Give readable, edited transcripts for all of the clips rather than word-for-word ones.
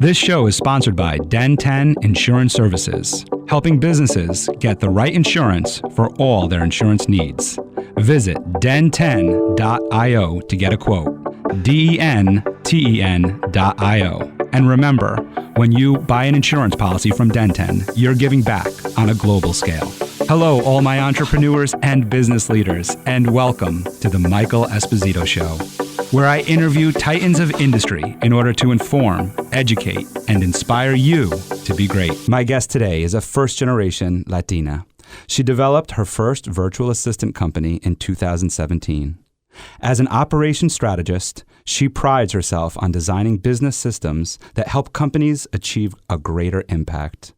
This show is sponsored by Den 10 Insurance Services, helping businesses get the right insurance for all their insurance needs. Visit den10.io to get a quote. DENTEN.io. And remember, when you buy an insurance policy from Den 10, you're giving back on a global scale. Hello, all my entrepreneurs and business leaders, and welcome to the Michael Esposito Show, where I interview titans of industry in order to inform, educate, and inspire you to be great. My guest today is a first-generation Latina. She developed her first virtual assistant company in 2017. As an operations strategist, she prides herself on designing business systems that help companies achieve a greater impact.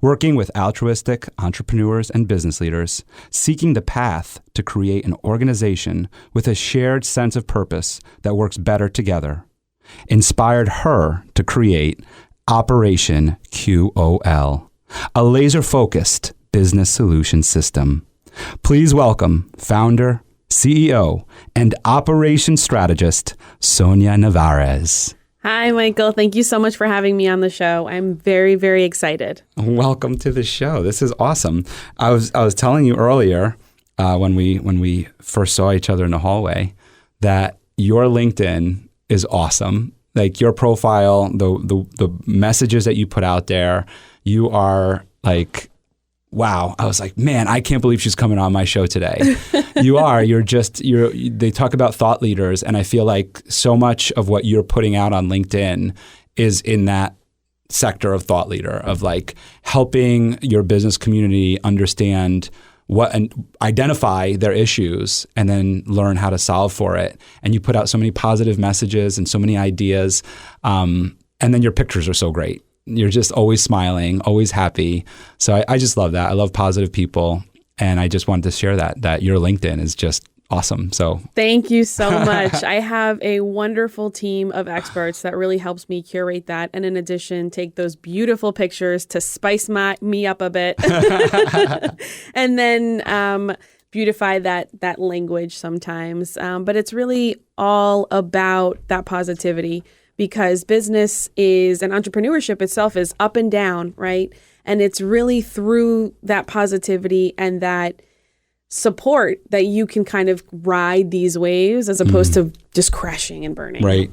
Working with altruistic entrepreneurs and business leaders, seeking the path to create an organization with a shared sense of purpose that works better together, inspired her to create Operation QOL, a laser-focused business solution system. Please welcome founder, CEO, and operations strategist, Sonia Narvaez. Hi, Michael. Thank you so much for having me on the show. I'm very, very excited. Welcome to the show. This is awesome. I was telling you earlier when we first saw each other in the hallway that your LinkedIn is awesome. Like your profile, the messages that you put out there, you are like, wow. I was like, man, I can't believe she's coming on my show today. They talk about thought leaders. And I feel like so much of what you're putting out on LinkedIn is in that sector of thought leader, of like helping your business community understand what and identify their issues and then learn how to solve for it. And you put out so many positive messages and so many ideas. And then your pictures are so great. You're just always smiling, always happy. So I just love that. I love positive people. And I just wanted to share that your LinkedIn is just awesome. So thank you so much. I have a wonderful team of experts that really helps me curate that. And in addition, take those beautiful pictures to spice me up a bit. And then beautify that language sometimes. But it's really all about that positivity. Because business is, and entrepreneurship itself is up and down, right? And it's really through that positivity and that support that you can kind of ride these waves as opposed to just crashing and burning. Right.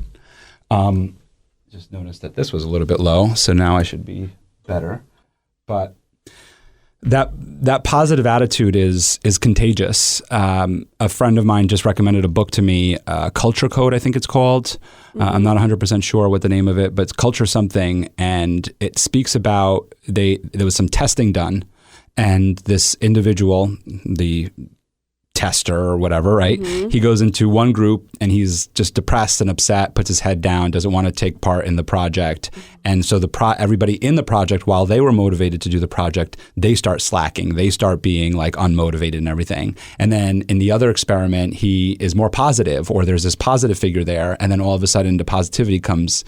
Just noticed that this was a little bit low, so now I should be better. But that positive attitude is contagious. A friend of mine just recommended a book to me, Culture Code, I think it's called. I'm not 100% sure what the name of it, but it's Culture something. And it speaks about, there was some testing done. And this individual, the tester or whatever, right? Mm-hmm. He goes into one group and he's just depressed and upset, puts his head down, doesn't want to take part in the project. And so everybody in the project, while they were motivated to do the project, they start slacking. They start being like unmotivated and everything. And then in the other experiment, he is more positive, or there's this positive figure there. And then all of a sudden the positivity comes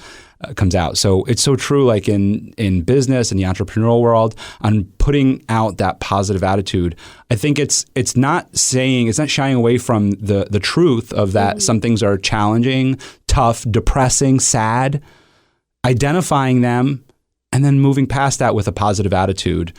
out. So it's so true, like in business, in the entrepreneurial world, on putting out that positive attitude. I think it's not shying away from the truth of that some things are challenging, tough, depressing, sad, identifying them, and then moving past that with a positive attitude.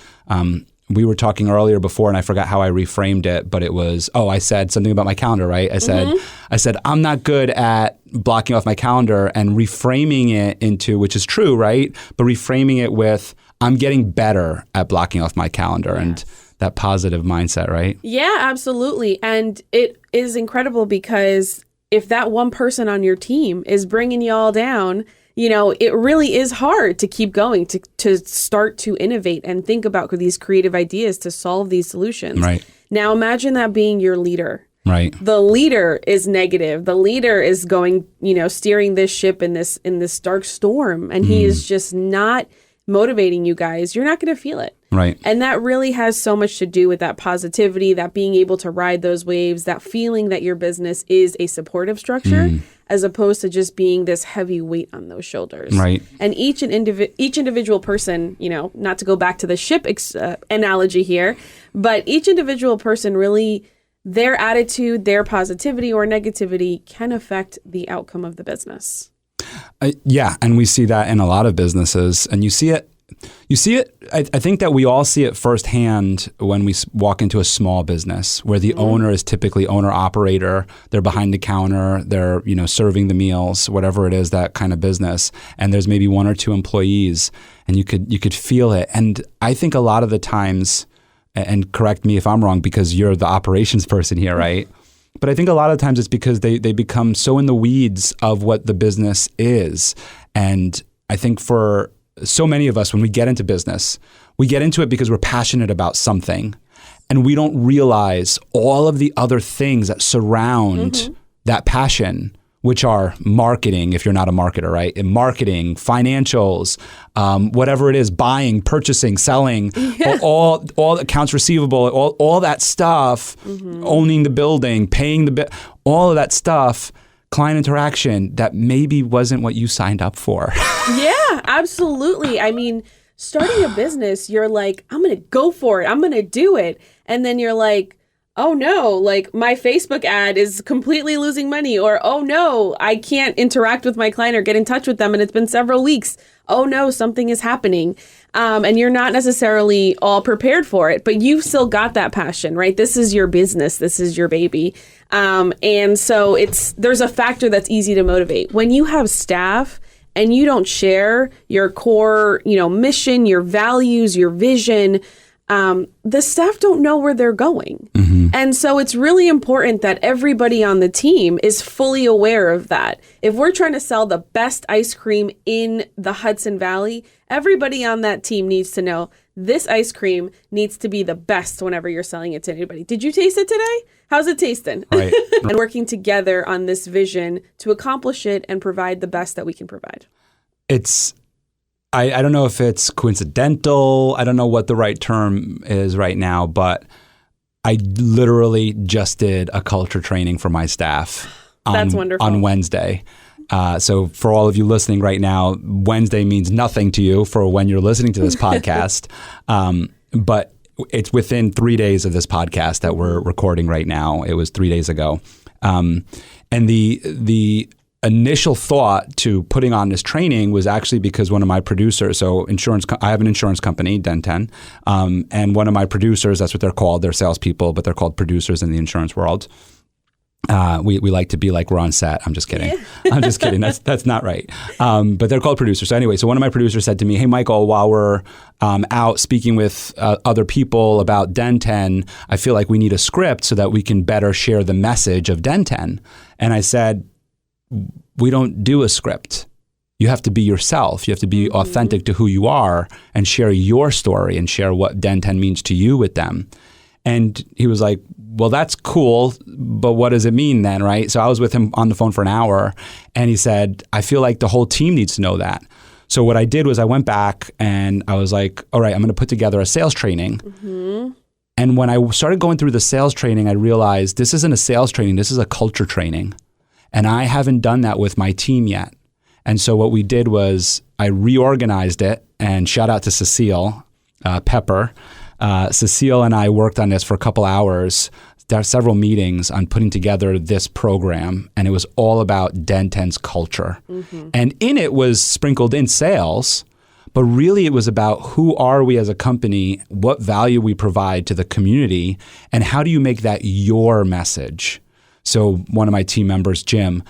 We were talking earlier before, and I forgot how I reframed it, but it was, I said something about my calendar, right? I said, I'm not good at blocking off my calendar, and reframing it into, which is true, right? But reframing it with, I'm getting better at blocking off my calendar. Yes. And that positive mindset, right? Yeah, absolutely. And it is incredible because if that one person on your team is bringing you all down, it really is hard to keep going, to start to innovate and think about these creative ideas to solve these solutions. Right. Now imagine that being your leader. Right. The leader is negative. The leader is going, steering this ship in this dark storm, and he is just not motivating you guys. You're not going to feel it. Right. And that really has so much to do with that positivity, that being able to ride those waves, that feeling that your business is a supportive structure, as opposed to just being this heavy weight on those shoulders. Right. And each individual person, not to go back to the ship analogy here, but each individual person really, their attitude, their positivity or negativity can affect the outcome of the business. Yeah, and we see that in a lot of businesses, and you see it. I think that we all see it firsthand when we walk into a small business where the owner is typically owner-operator. They're behind the counter. They're serving the meals, whatever it is, that kind of business. And there's maybe one or two employees, and you could feel it. And I think a lot of the times, and correct me if I'm wrong because you're the operations person here, right? But I think a lot of times it's because they become so in the weeds of what the business is. And I think for so many of us, when we get into business, we get into it because we're passionate about something, and we don't realize all of the other things that surround that passion, which are marketing, if you're not a marketer, right? In marketing, financials, whatever it is, buying, purchasing, selling, all accounts receivable, all that stuff, owning the building, paying the bill, all of that stuff, client interaction that maybe wasn't what you signed up for. Yeah, absolutely. I mean, starting a business, you're like, I'm going to go for it. I'm going to do it. And then you're like, oh no, like my Facebook ad is completely losing money, or oh no, I can't interact with my client or get in touch with them and it's been several weeks. Oh no, something is happening. And you're not necessarily all prepared for it, but you've still got that passion, right? This is your business. This is your baby. And so there's a factor that's easy to motivate. When you have staff and you don't share your core, mission, your values, your vision, the staff don't know where they're going. And so it's really important that everybody on the team is fully aware of that. If we're trying to sell the best ice cream in the Hudson Valley, everybody on that team needs to know this ice cream needs to be the best whenever you're selling it to anybody. Did you taste it today? How's it tasting? Right. And working together on this vision to accomplish it and provide the best that we can provide. I don't know if it's coincidental. I don't know what the right term is right now, but I literally just did a culture training for my staff That's wonderful. On Wednesday. So for all of you listening right now, Wednesday means nothing to you for when you're listening to this podcast. But it's within 3 days of this podcast that we're recording right now. It was 3 days ago. And the initial thought to putting on this training was actually because one of my producers, so I have an insurance company, Den10, and one of my producers, that's what they're called, they're salespeople, but they're called producers in the insurance world. We like to be like we're on set. I'm just kidding. Yeah. I'm just kidding. That's not right. But they're called producers. So anyway, so one of my producers said to me, hey, Michael, while we're out speaking with other people about Den10, I feel like we need a script so that we can better share the message of Den10. And I said, we don't do a script. You have to be yourself. You have to be authentic to who you are and share your story and share what Den10 means to you with them. And he was like, well, that's cool, but what does it mean then, right? So I was with him on the phone for an hour, and he said, I feel like the whole team needs to know that. So what I did was I went back and I was like, all right, I'm going to put together a sales training. And when I started going through the sales training, I realized this isn't a sales training, this is a culture training. And I haven't done that with my team yet. And so what we did was I reorganized it, and shout out to Cecile Pepper. Cecile and I worked on this for a couple hours. There are several meetings on putting together this program, and it was all about Den10's culture. And in it was sprinkled in sales, but really it was about who are we as a company, what value we provide to the community, and how do you make that your message? So one of my team members, Jim,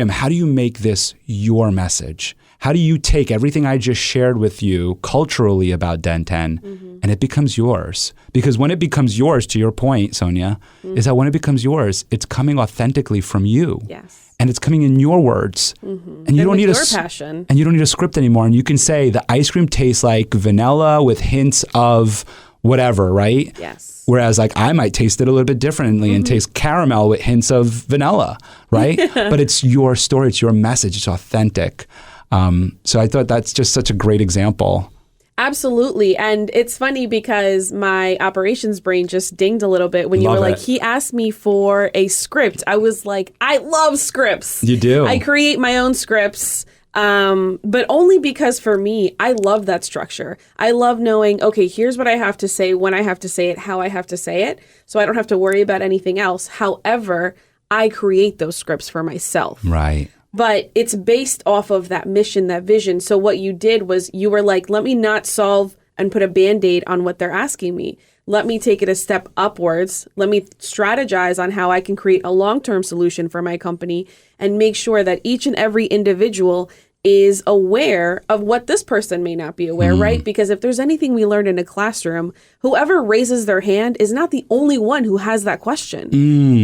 how do you make this your message? How do you take everything I just shared with you culturally about Den10 and it becomes yours? Because when it becomes yours, to your point, Sonia, is that when it becomes yours, it's coming authentically from you. Yes. And it's coming in your words. And you don't need your passion. And you don't need a script anymore. And you can say the ice cream tastes like vanilla with hints of whatever, right? Yes. Whereas like I might taste it a little bit differently and taste caramel with hints of vanilla, right? But it's your story, it's your message, it's authentic. So I thought that's just such a great example. Absolutely. And it's funny because my operations brain just dinged a little bit when you were like, he asked me for a script. I was like, I love scripts. You do. I create my own scripts. But only because for me, I love that structure. I love knowing, okay, here's what I have to say, when I have to say it, how I have to say it. So I don't have to worry about anything else. However, I create those scripts for myself. Right. but it's based off of that mission, that vision. So what you did was you were like, let me not solve and put a Band-Aid on what they're asking me. Let me take it a step upwards. Let me strategize on how I can create a long-term solution for my company and make sure that each and every individual is aware of what this person may not be aware, right? Because if there's anything we learned in a classroom, whoever raises their hand is not the only one who has that question.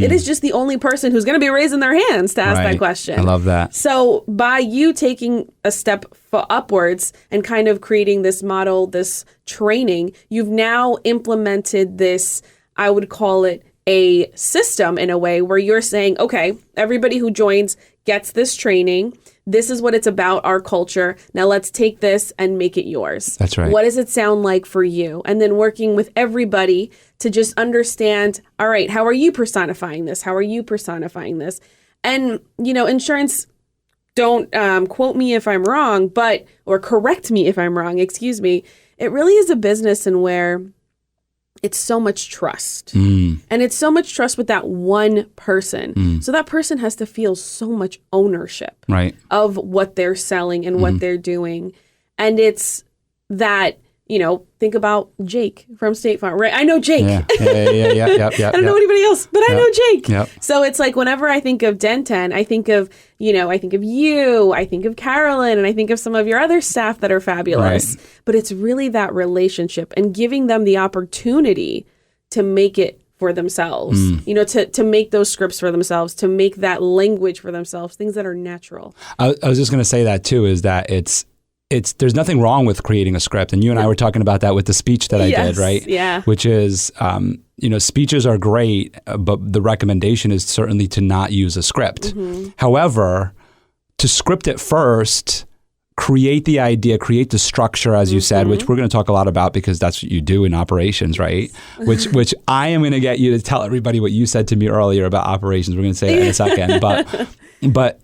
It is just the only person who's going to be raising their hands to ask that question. I love that. So by you taking a step upwards and kind of creating this model, this training, you've now implemented this, I would call it a system in a way where you're saying, okay, everybody who joins gets this training. This is what it's about, our culture. Now let's take this and make it yours. That's right. What does it sound like for you? And then working with everybody to just understand, all right, how are you personifying this? How are you personifying this? And, insurance, don't quote me if I'm wrong, or correct me if I'm wrong, excuse me. It really is a business in where it's so much trust. And it's so much trust with that one person. So that person has to feel so much ownership of what they're selling and what they're doing. And it's that, think about Jake from State Farm, right? I know Jake. Yeah. I don't know anybody else, but I know Jake. Yep. So it's like whenever I think of Denten, I think of, I think of you, I think of Carolyn, and I think of some of your other staff that are fabulous. Right. But it's really that relationship and giving them the opportunity to make it for themselves, to make those scripts for themselves, to make that language for themselves, things that are natural. I was just going to say that too, is that there's nothing wrong with creating a script. And you and I were talking about that with the speech that I did, right? Yeah. Which is, speeches are great, but the recommendation is certainly to not use a script. However, to script it first, create the idea, create the structure, as you said, which we're going to talk a lot about because that's what you do in operations, right? Which I am going to get you to tell everybody what you said to me earlier about operations. We're going to say that in a second, but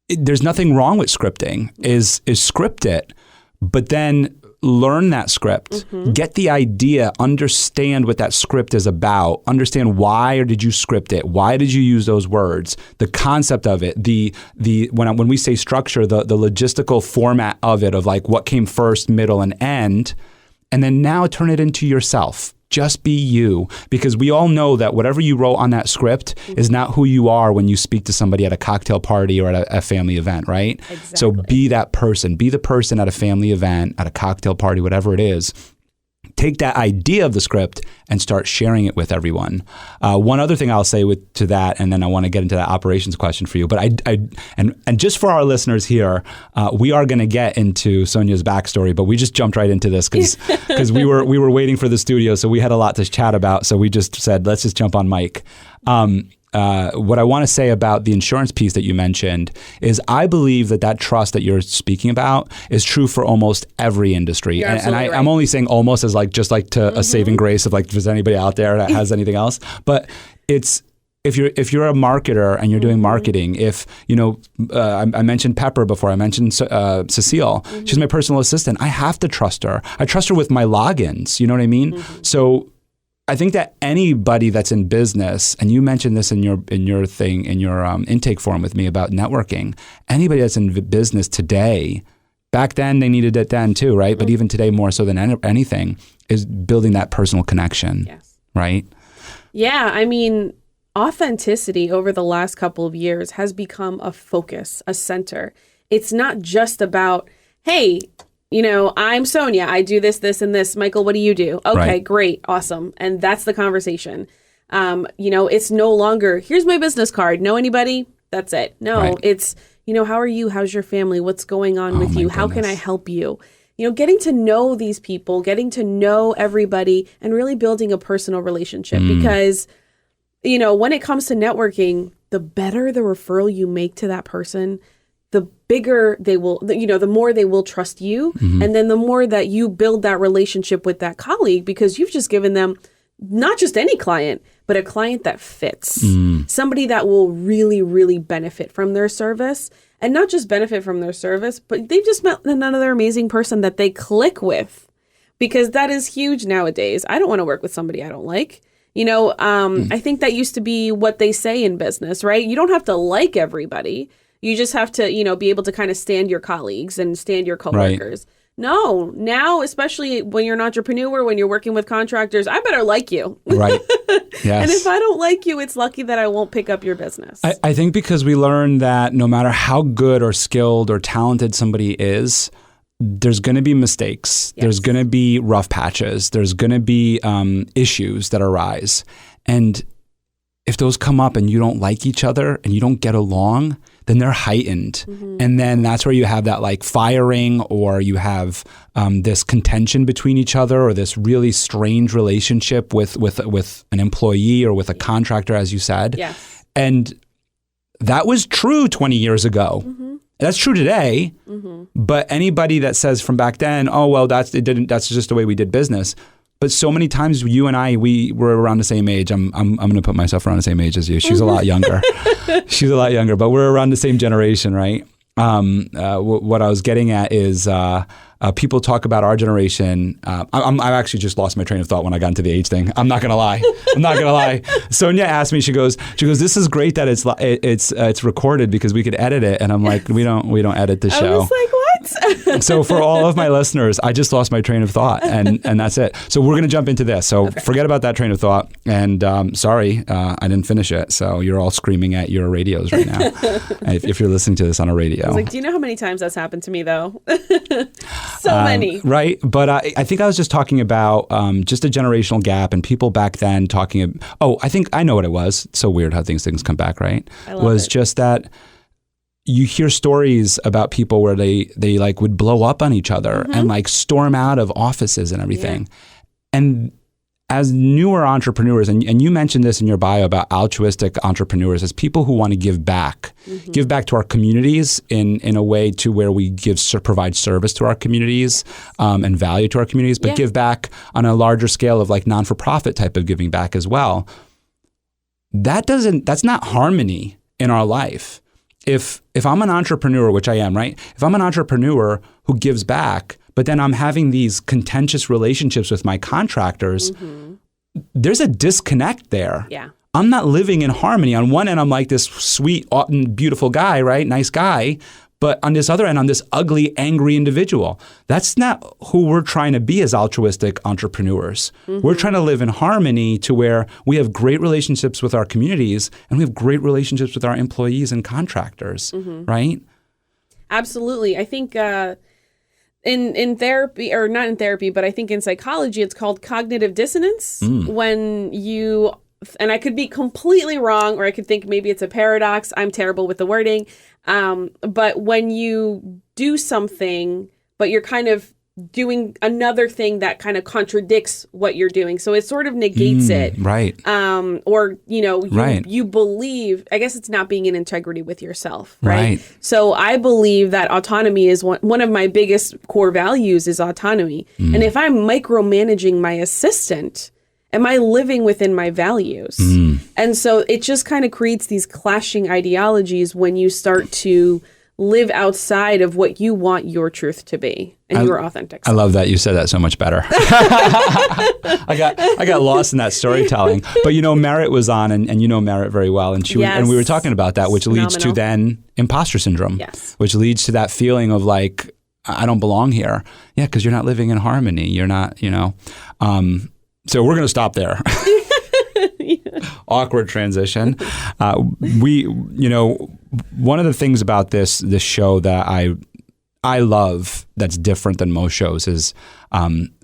there's nothing wrong with scripting. Is script it, but then learn that script, get the idea, understand what that script is about, understand why or did you script it, why did you use those words, the concept of it, when we say structure, the logistical format of it, of like what came first, middle, and end, and then now turn it into yourself. Just be you, because we all know that whatever you wrote on that script is not who you are when you speak to somebody at a cocktail party or at a family event, right? Exactly. So be that person. Be the person at a family event, at a cocktail party, whatever it is. Take that idea of the script and start sharing it with everyone. One other thing I'll say to that, and then I want to get into that operations question for you. But and just for our listeners here, we are going to get into Sonia's backstory, but we just jumped right into this because we were waiting for the studio, so we had a lot to chat about. So we just said, let's just jump on mic. What I want to say about the insurance piece that you mentioned is I believe that trust that you're speaking about is true for almost every industry. You're And right. I'm only saying almost as to a saving grace of like, if there's anybody out there that has anything else. But it's, if you're a marketer and you're doing marketing, if, I mentioned Pepper before, I mentioned Cecile, she's my personal assistant. I have to trust her. I trust her with my logins. You know what I mean? So I think that anybody that's in business, and you mentioned this in your intake form with me about networking, anybody that's in business today, back then they needed it then too, right? But even today more so than anything, is building that personal connection, right? Yeah, I mean, authenticity over the last couple of years has become a focus, a center. It's not just about, hey, I'm Sonia. I do this, this, and this. Michael, what do you do? Okay, Right. Great. Awesome. And that's the conversation. It's no longer, here's my business card. Know anybody? That's it. No, Right. It's, how are you? How's your family? What's going on with my you? How can I goodness. help you? Getting to know these people, getting to know everybody, and really building a personal relationship. Because, when it comes to networking, the better the referral you make to that person, the bigger they will, the more they will trust you. And then the more that you build that relationship with that colleague, because you've just given them not just any client, but a client that fits, somebody that will really, really benefit from their service, and not just benefit from their service, but they've just met another amazing person that they click with, because that is huge nowadays. I don't want to work with somebody I don't like. I think that used to be what they say in business, right? You don't have to like everybody. You just have to, be able to kind of stand your colleagues and stand your coworkers. Right. No, now, especially when you're an entrepreneur, when you're working with contractors, I better like you. Right. Yes. And if I don't like you, it's lucky that I won't pick up your business. I think because we learned that no matter how good or skilled or talented somebody is, there's going to be mistakes. Yes. There's going to be rough patches. There's going to be issues that arise. And if those come up and you don't like each other and you don't get along, then they're heightened. Mm-hmm. And then that's where you have that like firing, or you have this contention between each other, or this really strange relationship with an employee or with a contractor, as you said. Yes. And that was true 20 years ago. Mm-hmm. That's true today. Mm-hmm. But anybody that says from back then, oh, well, that's just the way we did business. But so many times you and I, we were around the same age. I'm going to put myself around the same age as you. She's a lot younger. She's a lot younger, but we're around the same generation, right? What I was getting at is people talk about our generation. I actually just lost my train of thought when I got into the age thing. I'm not going to lie. Sonia asked me, she goes, this is great that it's recorded because we could edit it. And I'm like, we don't edit the show. I was like, what? So for all of my listeners, I just lost my train of thought, and that's it. So we're going to jump into this. So Forget about that train of thought. And sorry, I didn't finish it. So you're all screaming at your radios right now if you're listening to this on a radio. I was like, do you know how many times that's happened to me, though? So many. Right. But I think I was just talking about just a generational gap, and people back then talking. I think I know what it was. It's so weird how things come back, right? I love it. Just that you hear stories about people where they like would blow up on each other and like storm out of offices and everything. Yeah. And as newer entrepreneurs, and you mentioned this in your bio about altruistic entrepreneurs, as people who want to give back to our communities in a way to where we provide service to our communities and value to our communities, but give back on a larger scale of like non-for-profit type of giving back as well. That's not harmony in our life. If I'm an entrepreneur, which I am, right? If I'm an entrepreneur who gives back, but then I'm having these contentious relationships with my contractors, there's a disconnect there. Yeah. I'm not living in harmony. On one end, I'm like this sweet, beautiful guy, right? Nice guy. But on this other end, I'm this ugly, angry individual. That's not who we're trying to be as altruistic entrepreneurs. We're trying to live in harmony to where we have great relationships with our communities and we have great relationships with our employees and contractors, right? Absolutely. I think in therapy, or not in therapy, but I think in psychology, it's called cognitive dissonance. When you, and I could be completely wrong, or I could think maybe it's a paradox. I'm terrible with the wording. But when you do something, but you're kind of doing another thing that kind of contradicts what you're doing. So it sort of negates it. Right. Or, you believe, I guess it's not being in integrity with yourself. Right. So I believe that autonomy is one of my biggest core values is autonomy. And if I'm micromanaging my assistant, am I living within my values? And so it just kind of creates these clashing ideologies when you start to live outside of what you want your truth to be and your authentic self. I love that. You said that so much better. I got lost in that storytelling. But Merritt was on, and you know Merritt very well. And and we were talking about that, which leads to then imposter syndrome, which leads to that feeling of like, I don't belong here. Yeah, because you're not living in harmony. You're not, so we're going to stop there. Awkward transition. One of the things about this show that I love that's different than most shows is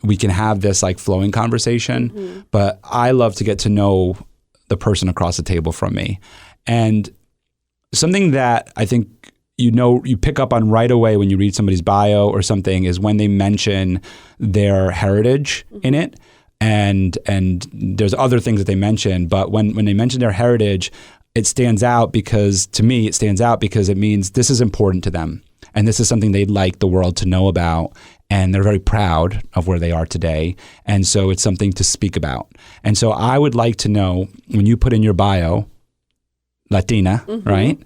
we can have this like flowing conversation, but I love to get to know the person across the table from me. And something that I think you pick up on right away when you read somebody's bio or something is when they mention their heritage in it. And there's other things that they mention, but when they mention their heritage, it stands out because it means this is important to them. And this is something they'd like the world to know about. And they're very proud of where they are today. And so it's something to speak about. And so I would like to know, when you put in your bio, Latina, right?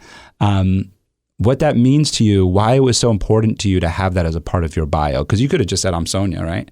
What that means to you, why it was so important to you to have that as a part of your bio. Because you could have just said, I'm Sonia, right?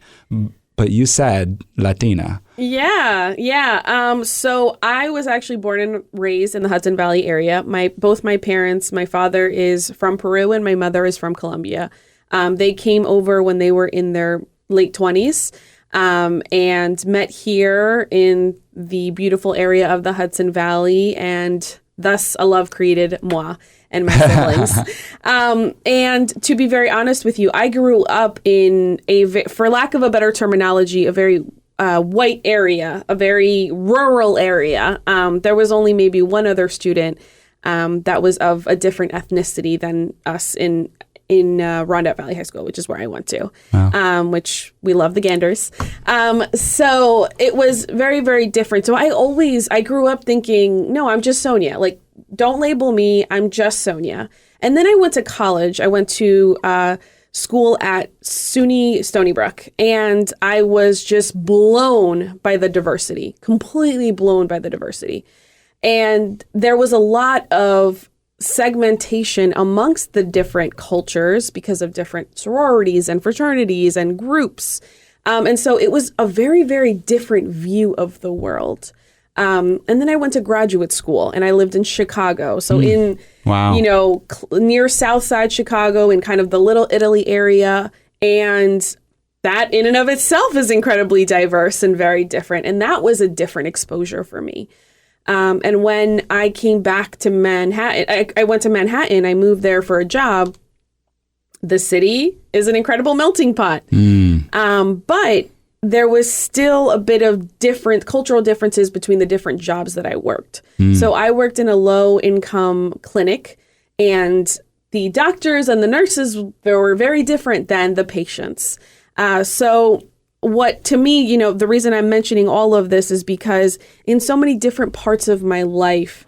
but you said Latina. Yeah. So I was actually born and raised in the Hudson Valley area. Both my parents, my father is from Peru and my mother is from Colombia. They came over when they were in their late 20s and met here in the beautiful area of the Hudson Valley, and thus a love created moi and my siblings. And to be very honest with you, I grew up in for lack of a better terminology, a very white area, a very rural area. There was only maybe one other student that was of a different ethnicity than us in Rondout Valley High School, which is where I went to, which we love the Ganders. So it was very, very different. So I grew up thinking, no, I'm just Sonia. Like, don't label me. I'm just Sonia. And then I went to college. I went to school at SUNY Stony Brook, and I was just blown by the diversity, completely blown by the diversity. And there was a lot of segmentation amongst the different cultures because of different sororities and fraternities and groups. And so it was a very, very different view of the world. And then I went to graduate school and I lived in Chicago. So near South Side Chicago in kind of the Little Italy area. And that in and of itself is incredibly diverse and very different. And that was a different exposure for me. And when I came back to Manhattan, I went to Manhattan, I moved there for a job. The city is an incredible melting pot. But there was still a bit of different cultural differences between the different jobs that I worked. So I worked in a low income clinic, and the doctors and the nurses, they were very different than the patients. So what to me, the reason I'm mentioning all of this is because in so many different parts of my life,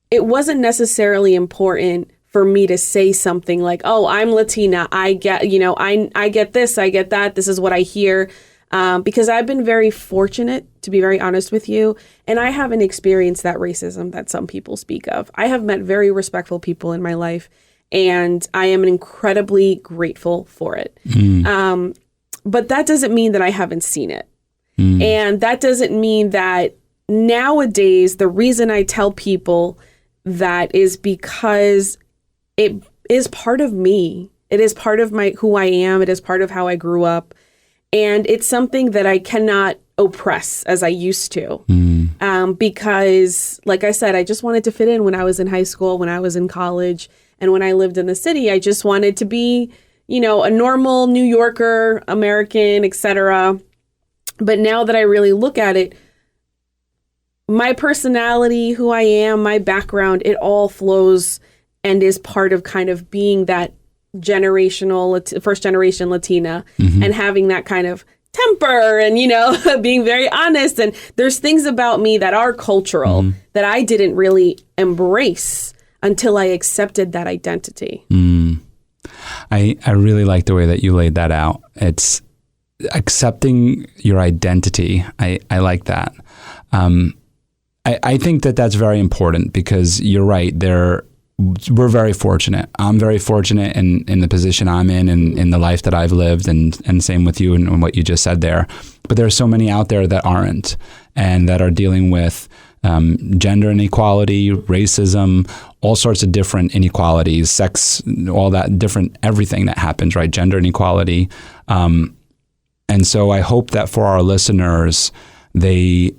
it wasn't necessarily important for me to say something like, oh, I'm Latina. I get, I get this, I get that. This is what I hear. Because I've been very fortunate, to be very honest with you, and I haven't experienced that racism that some people speak of. I have met very respectful people in my life, and I am incredibly grateful for it. But that doesn't mean that I haven't seen it. And that doesn't mean that nowadays, the reason I tell people that is because it is part of me. It is part of who I am. It is part of how I grew up. And it's something that I cannot oppress as I used to. Because, like I said, I just wanted to fit in when I was in high school, when I was in college, and when I lived in the city. I just wanted to be, a normal New Yorker, American, etc. But now that I really look at it, my personality, who I am, my background, it all flows and is part of kind of being that first generation Latina and having that kind of temper and, being very honest. And there's things about me that are cultural that I didn't really embrace until I accepted that identity. I really like the way that you laid that out. It's accepting your identity. I like that. I think that that's very important because you're right. We're very fortunate. I'm very fortunate in the position I'm in the life that I've lived, and same with you and what you just said there. But there are so many out there that aren't, and that are dealing with gender inequality, racism, all sorts of different inequalities, sex, all that different, everything that happens, right? Gender inequality. And so I hope that for our listeners, they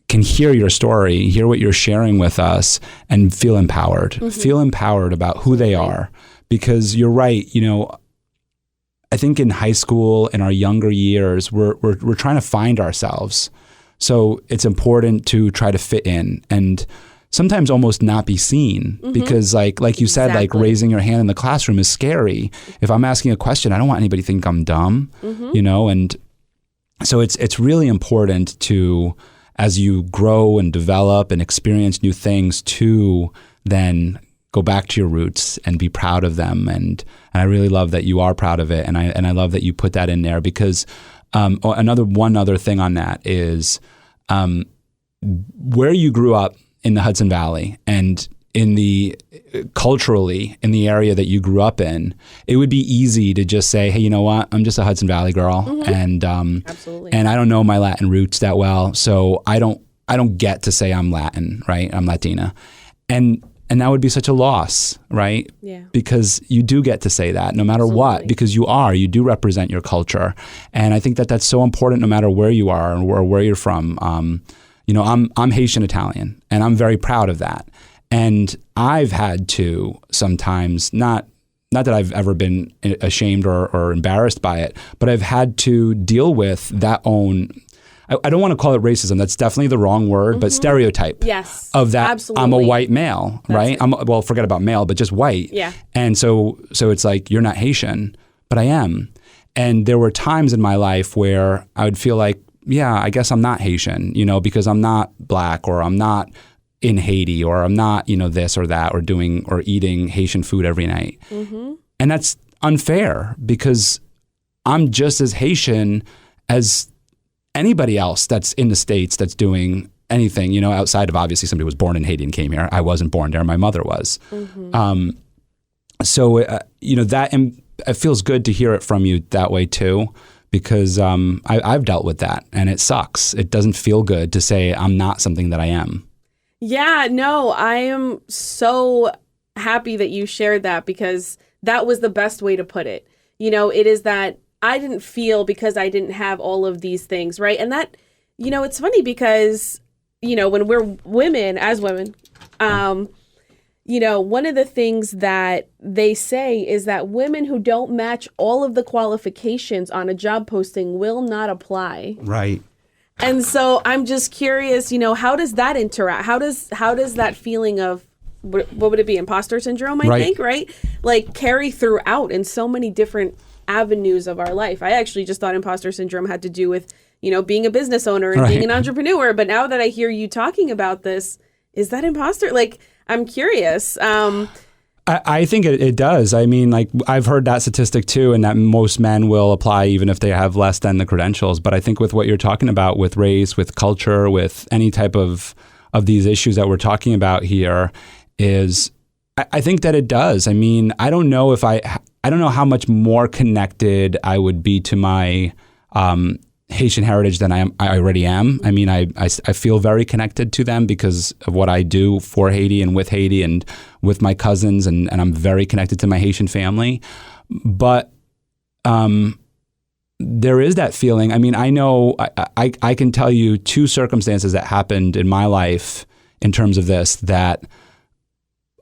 can hear your story, hear what you're sharing with us, and feel empowered. Feel empowered about who they are. Because you're right, I think in high school, in our younger years, we're trying to find ourselves. So it's important to try to fit in and sometimes almost not be seen because like you said, like raising your hand in the classroom is scary. If I'm asking a question, I don't want anybody to think I'm dumb, and so it's really important to, as you grow and develop and experience new things, to then go back to your roots and be proud of them. And I really love that you are proud of it. And I love that you put that in there because one other thing on that is where you grew up in the Hudson Valley, and in the culturally in the area that you grew up in, it would be easy to just say, hey, you know what? I'm just a Hudson Valley girl, and Absolutely. and I don't know my Latin roots that well, so I don't get to say I'm Latin, right? I'm Latina, and that would be such a loss, right? Yeah. Because you do get to say that no matter what, because you do represent your culture, and I think that that's so important no matter where you are or where you're from. I'm Haitian Italian, and I'm very proud of that. And I've had to sometimes, not that I've ever been ashamed or embarrassed by it, but I've had to deal with that own, I don't want to call it racism, that's definitely the wrong word, but stereotype of that. Absolutely. I'm a white male, right? Well, forget about male, but just white. Yeah. And so it's like, you're not Haitian, but I am. And there were times in my life where I would feel like, yeah, I guess I'm not Haitian, because I'm not Black, or I'm not in Haiti, or I'm not, this or that, or eating Haitian food every night. Mm-hmm. And that's unfair, because I'm just as Haitian as anybody else that's in the States that's doing anything, outside of obviously somebody was born in Haiti and came here. I wasn't born there. My mother was. Mm-hmm. It feels good to hear it from you that way too, because I've dealt with that, and it sucks. It doesn't feel good to say I'm not something that I am. Yeah, no, I am so happy that you shared that, because that was the best way to put it. It is that I didn't feel because I didn't have all of these things, right? And that, it's funny because, when we're women, one of the things that they say is that women who don't match all of the qualifications on a job posting will not apply. Right. And so I'm just curious, how does that interact? How does that feeling of, what would it be, imposter syndrome, I think, right? Like carry throughout in so many different avenues of our life. I actually just thought imposter syndrome had to do with, being a business owner and being an entrepreneur. But now that I hear you talking about this, is that imposter? Like, I'm curious. I think it does. I mean, like, I've heard that statistic too, and that most men will apply even if they have less than the credentials. But I think with what you're talking about, with race, with culture, with any type of these issues that we're talking about here, is I think that it does. I mean, I don't know how much more connected I would be to my Haitian heritage than I already am. I mean, I feel very connected to them because of what I do for Haiti and with my cousins, and I'm very connected to my Haitian family. But there is that feeling. I mean, I know I can tell you two circumstances that happened in my life in terms of this that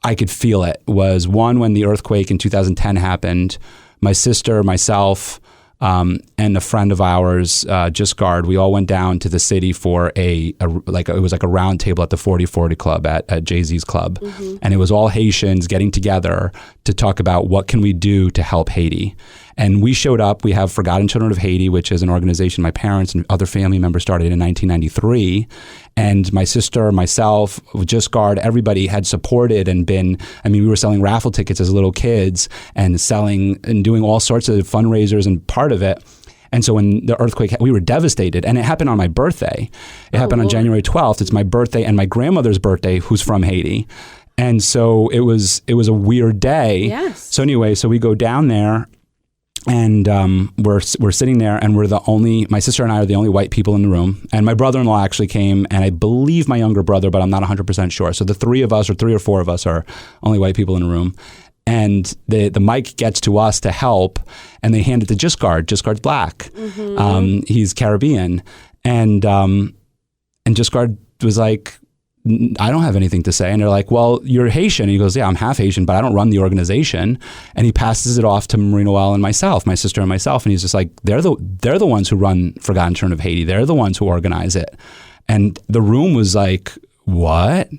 I could feel it. Was one, when the earthquake in 2010 happened, my sister, myself, and a friend of ours, Giscard, we all went down to the city for it was like a round table at the 4040 Club at Jay-Z's club. Mm-hmm. And it was all Haitians getting together to talk about what can we do to help Haiti. And we showed up. We have Forgotten Children of Haiti, which is an organization my parents and other family members started in 1993. And my sister, myself, Giscard, everybody had supported and we were selling raffle tickets as little kids and selling and doing all sorts of fundraisers and part of it. And so when the earthquake, we were devastated. And it happened on my birthday. It happened on January 12th. It's my birthday and my grandmother's birthday, who's from Haiti. And so it was a weird day. Yes. So anyway, so we go down there. And we're sitting there, and my sister and I are the only white people in the room. And my brother-in-law actually came, and I believe my younger brother, but I'm not 100% sure. So the three or four of us are only white people in the room. And the mic gets to us to help, and they hand it to Giscard. Giscard's Black. Mm-hmm. He's Caribbean. And Giscard was like, I don't have anything to say. And they're like, well, you're Haitian. And he goes, yeah, I'm half Haitian, but I don't run the organization. And he passes it off to Marie Noel and myself, my sister and myself. And he's just like, they're the ones who run Forgotten Children of Haiti. They're the ones who organize it. And the room was like, what?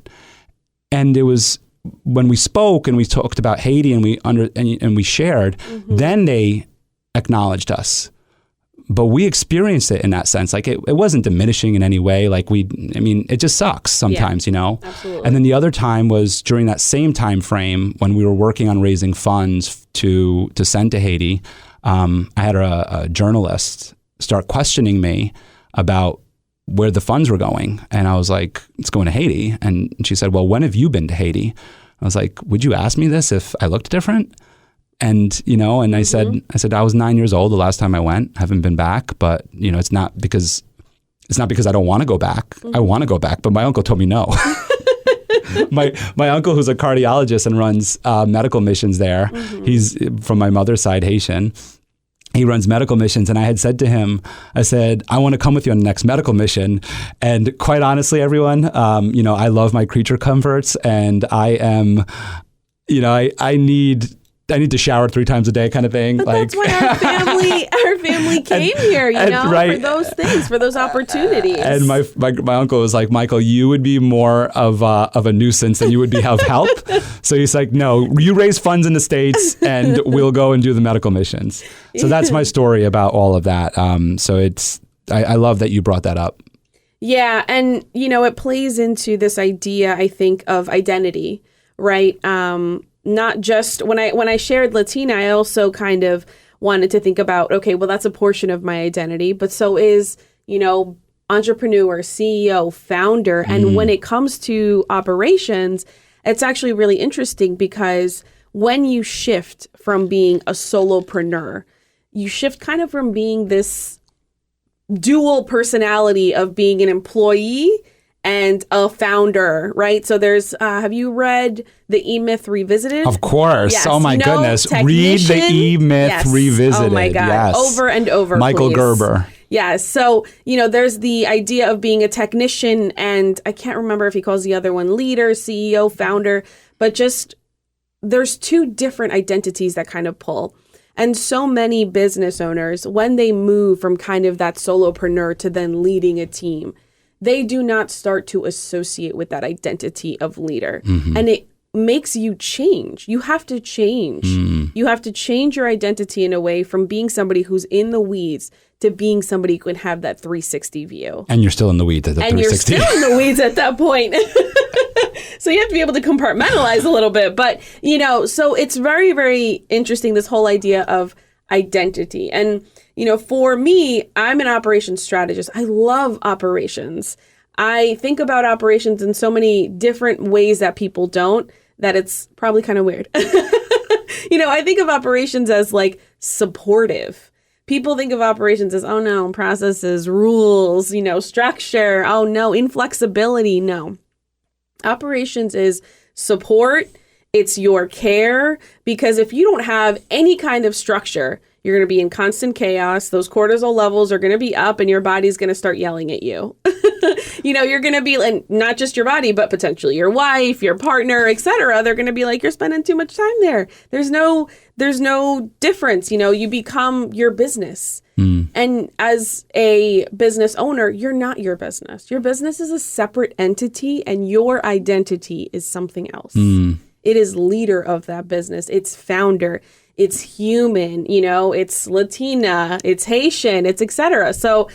And it was when we spoke and we talked about Haiti and we shared, mm-hmm. then they acknowledged us. But we experienced it in that sense. Like it wasn't diminishing in any way. Like it just sucks sometimes, Absolutely. And then the other time was during that same time frame when we were working on raising funds to send to Haiti. I had a journalist start questioning me about where the funds were going. And I was like, it's going to Haiti. And she said, well, when have you been to Haiti? I was like, would you ask me this if I looked different? And, and I said, I was 9 years old the last time I went, haven't been back, but it's not because I don't want to go back. I want to go back, but my uncle told me no. My uncle, who's a cardiologist and runs medical missions there, he's from my mother's side, Haitian. He runs medical missions. And I had said to him, I said, I want to come with you on the next medical mission. And quite honestly, everyone, I love my creature comforts, and I am, I need to shower 3 times a day kind of thing. But that's why our family came here, right. for those things, for those opportunities. And my uncle was like, Michael, you would be more of a nuisance than you would be of help. So he's like, no, you raise funds in the States and we'll go and do the medical missions. So that's my story about all of that. So I love that you brought that up. Yeah. And, it plays into this idea, I think, of identity, right? Not just when I shared Latina, I also kind of wanted to think about, okay, well, that's a portion of my identity, but so is, entrepreneur, CEO, founder. And when it comes to operations, it's actually really interesting because when you shift from being a solopreneur, you shift kind of from being this dual personality of being an employee and a founder, right? So there's, have you read The E-Myth Revisited? Of course. Yes. Oh my goodness. Read The E-Myth Revisited. Oh my God. Yes. Over and over, Michael please. Gerber. Yeah. So, there's the idea of being a technician, and I can't remember if he calls the other one leader, CEO, founder, but just there's 2 different identities that kind of pull. And so many business owners, when they move from kind of that solopreneur to then leading a team, they do not start to associate with that identity of leader. And it makes you change. You have to change. You have to change your identity in a way from being somebody who's in the weeds to being somebody who can have that 360 view. And you're still in the weeds at the 360. And you're still in the weeds at that point. So you have to be able to compartmentalize a little bit. But, so it's very, very interesting, this whole idea of identity. And, for me, I'm an operations strategist. I love operations. I think about operations in so many different ways that people don't, that it's probably kind of weird. I think of operations as like supportive. People think of operations as, oh no, processes, rules, structure. Oh no, inflexibility. No. Operations is support. It's your care, because if you don't have any kind of structure, you're going to be in constant chaos. Those cortisol levels are going to be up and your body's going to start yelling at you. You're going to be, and not just your body, but potentially your wife, your partner, etc. They're going to be like, you're spending too much time there. There's no difference. You become your business. And as a business owner, you're not your business. Your business is a separate entity, and your identity is something else. It is leader of that business. It's founder. It's human, it's Latina, it's Haitian, it's etc. So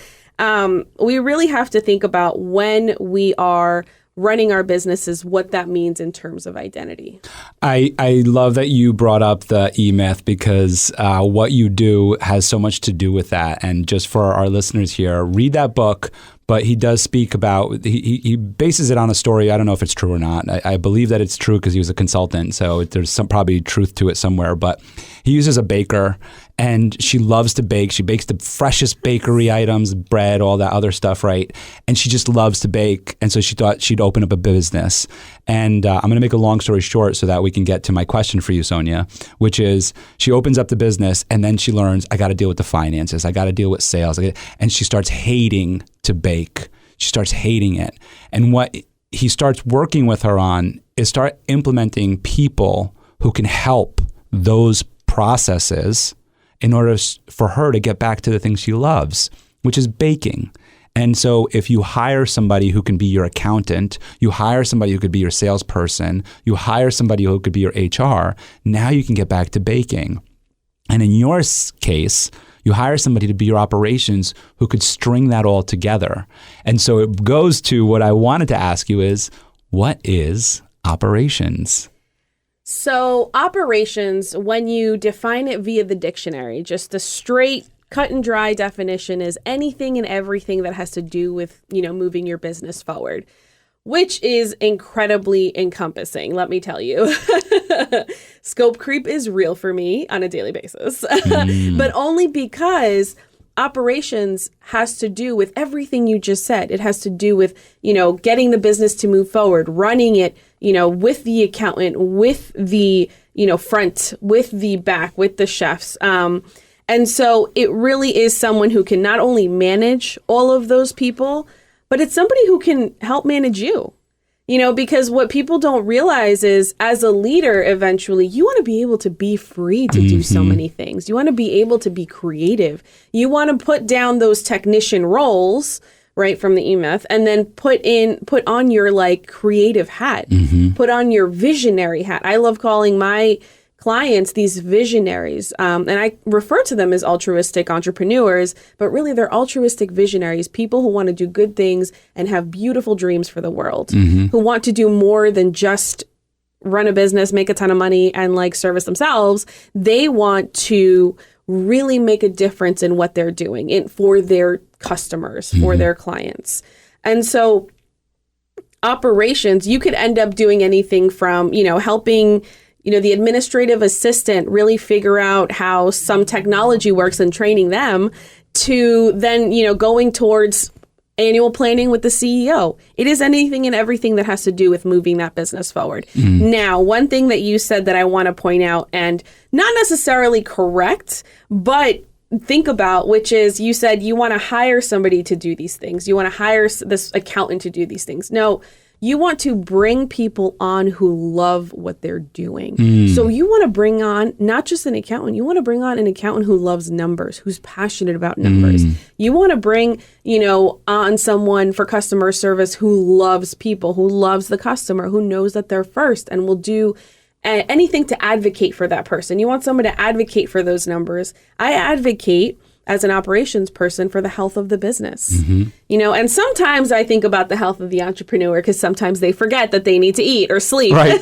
we really have to think about, when we are running our businesses, what that means in terms of identity. I love that you brought up the E-Myth, because what you do has so much to do with that. And just for our listeners here, read that book. But he does speak about, he bases it on a story. I don't know if it's true or not. I believe that it's true because he was a consultant. So there's some probably truth to it somewhere. But he uses a baker, and she loves to bake. She bakes the freshest bakery items, bread, all that other stuff, right? And she just loves to bake. And so she thought she'd open up a business. And I'm going to make a long story short so that we can get to my question for you, Sonia, which is, she opens up the business and then she learns, I got to deal with the finances. I got to deal with sales. And she starts hating to bake. She starts hating it. And what he starts working with her on is start implementing people who can help those processes in order for her to get back to the things she loves, which is baking. And so if you hire somebody who can be your accountant, you hire somebody who could be your salesperson, you hire somebody who could be your HR, now you can get back to baking. And in your case, you hire somebody to be your operations who could string that all together. And so it goes to what I wanted to ask you is, what is operations? So operations, when you define it via the dictionary, just the straight cut and dry definition is anything and everything that has to do with, moving your business forward. which is incredibly encompassing, let me tell you. Scope creep is real for me on a daily basis, but only because operations has to do with everything you just said. It has to do with, getting the business to move forward, running it, with the accountant, with the, front, with the back, with the chefs. And so it really is someone who can not only manage all of those people, but it's somebody who can help manage you. Because what people don't realize is as a leader, eventually, you want to be able to be free to do so many things. You want to be able to be creative. You want to put down those technician roles, right, from the E-Myth, and then put on your creative hat, put on your visionary hat. I love calling my clients these visionaries, and I refer to them as altruistic entrepreneurs, but really they're altruistic visionaries, people who want to do good things and have beautiful dreams for the world, who want to do more than just run a business, make a ton of money, and service themselves. They want to really make a difference in what they're doing for their customers, for their clients. And so operations, you could end up doing anything from, helping the administrative assistant really figure out how some technology works and training them, to then, going towards annual planning with the CEO. It is anything and everything that has to do with moving that business forward. Now, one thing that you said that I want to point out, and not necessarily correct, but think about, which is you said you want to hire somebody to do these things. You want to hire this accountant to do these things. No. You want to bring people on who love what they're doing. So you want to bring on not just an accountant, you want to bring on an accountant who loves numbers, who's passionate about numbers. You want to bring, on someone for customer service who loves people, who loves the customer, who knows that they're first and will do anything to advocate for that person. You want someone to advocate for those numbers. I advocate as an operations person for the health of the business, and sometimes I think about the health of the entrepreneur because sometimes they forget that they need to eat or sleep. Right.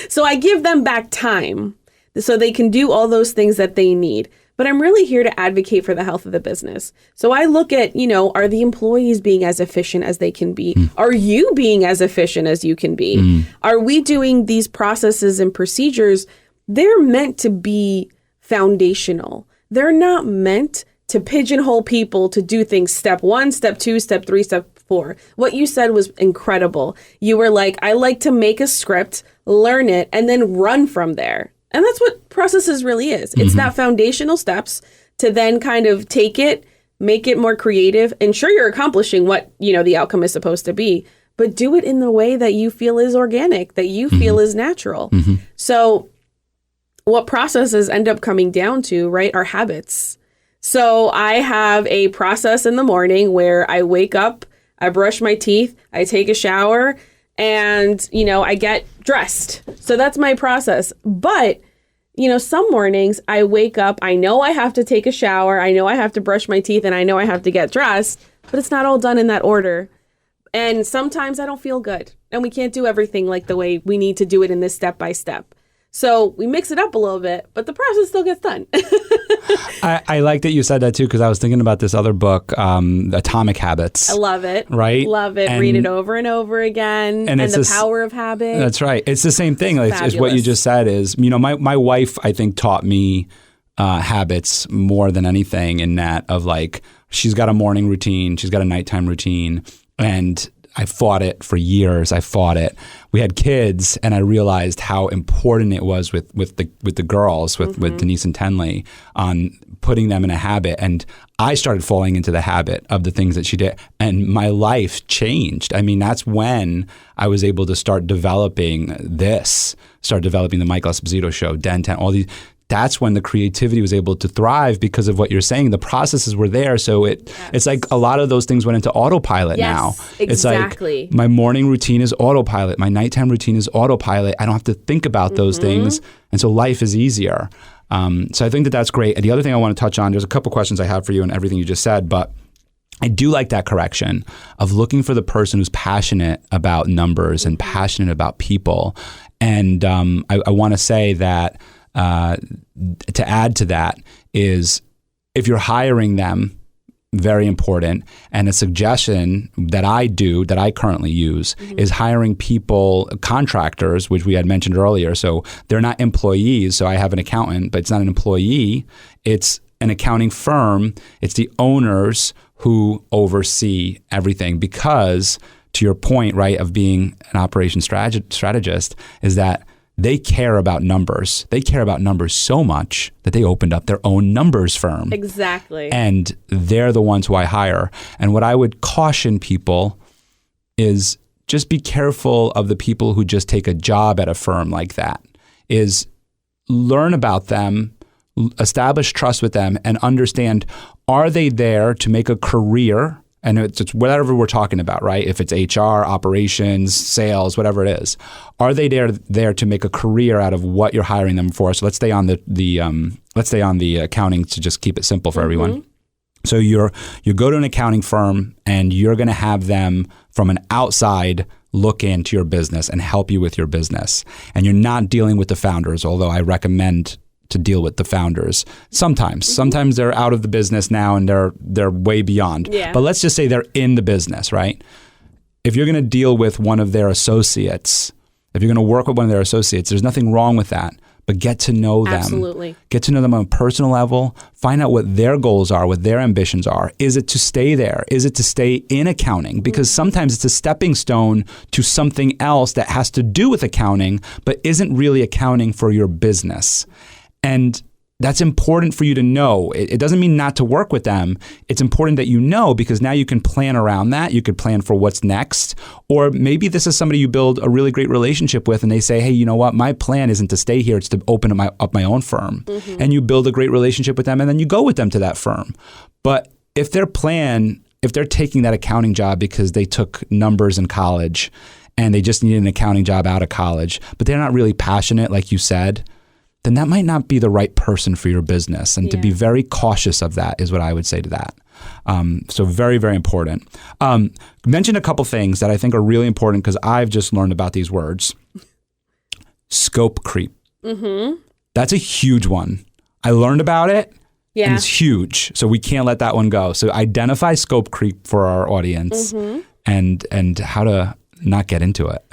So I give them back time so they can do all those things that they need. But I'm really here to advocate for the health of the business. So I look at, are the employees being as efficient as they can be? Are you being as efficient as you can be? Are we doing these processes and procedures? They're meant to be foundational. They're not meant to pigeonhole people to do things step 1, step 2, step 3, step 4. What you said was incredible. You were like, I like to make a script, learn it, and then run from there. And that's what processes really is. It's that foundational steps to then kind of take it, make it more creative, ensure you're accomplishing what, the outcome is supposed to be, but do it in the way that you feel is organic, that you feel is natural. So what processes end up coming down to, right, are habits. So I have a process in the morning where I wake up, I brush my teeth, I take a shower, and, I get dressed. So that's my process. But, some mornings I wake up, I know I have to take a shower, I know I have to brush my teeth, and I know I have to get dressed, but it's not all done in that order. And sometimes I don't feel good, and we can't do everything like the way we need to do it in this step by step. So we mix it up a little bit, but the process still gets done. I like that you said that too, because I was thinking about this other book, Atomic Habits. I love it. Right? Love it. Read it over and over again. And the power of habit. That's right. It's the same thing. It's what you just said is, my wife, I think, taught me habits more than anything, in that of she's got a morning routine, she's got a nighttime routine, and I fought it for years. I fought it. We had kids, and I realized how important it was with the girls, with Denise and Tenley, on putting them in a habit. And I started falling into the habit of the things that she did, and my life changed. I mean, that's when I was able to start developing the Michael Esposito show, Den 10, all these. That's when the creativity was able to thrive because of what you're saying. The processes were there. So it's like a lot of those things went into autopilot now. Exactly. It's like my morning routine is autopilot. My nighttime routine is autopilot. I don't have to think about those things. And so life is easier. So I think that that's great. And the other thing I want to touch on, there's a couple questions I have for you and everything you just said, but I do like that correction of looking for the person who's passionate about numbers and passionate about people. And I want to say that to add to that is, if you're hiring them, very important. And a suggestion that I currently use is hiring people, contractors, which we had mentioned earlier. So they're not employees. So I have an accountant, but it's not an employee. It's an accounting firm. It's the owners who oversee everything, because to your point, right, of being an operations strategist, is that they care about numbers. They care about numbers so much that they opened up their own numbers firm. Exactly. And they're the ones who I hire. And what I would caution people is just be careful of the people who just take a job at a firm like that. Is learn about them, establish trust with them, and understand, are they there to make a career? And it's whatever we're talking about, right? If it's HR, operations, sales, whatever it is, are they there to make a career out of what you're hiring them for? So let's stay on the accounting to just keep it simple for everyone. So you go to an accounting firm and you're going to have them from an outside look into your business and help you with your business. And you're not dealing with the founders, although I recommend to deal with the founders. Sometimes they're out of the business now and they're way beyond. Yeah. But let's just say they're in the business, right? If you're going to deal with one of their associates, if you're going to work with one of their associates, there's nothing wrong with that. But get to know them. Absolutely. Get to know them on a personal level. Find out what their goals are, what their ambitions are. Is it to stay there? Is it to stay in accounting? Because sometimes it's a stepping stone to something else that has to do with accounting, but isn't really accounting for your business. And that's important for you to know. It doesn't mean not to work with them. It's important that you know, because now you can plan around that. You could plan for what's next. Or maybe this is somebody you build a really great relationship with and they say, hey, you know what? My plan isn't to stay here. It's to open up my own firm. And you build a great relationship with them and then you go with them to that firm. But if they're taking that accounting job because they took numbers in college and they just needed an accounting job out of college, but they're not really passionate, like you said, then that might not be the right person for your business. And to be very cautious of that is what I would say to that. So very, very important. Mention a couple things that I think are really important because I've just learned about these words. Scope creep. That's a huge one. I learned about it. Yeah. And it's huge. So we can't let that one go. So identify scope creep for our audience and how to not get into it.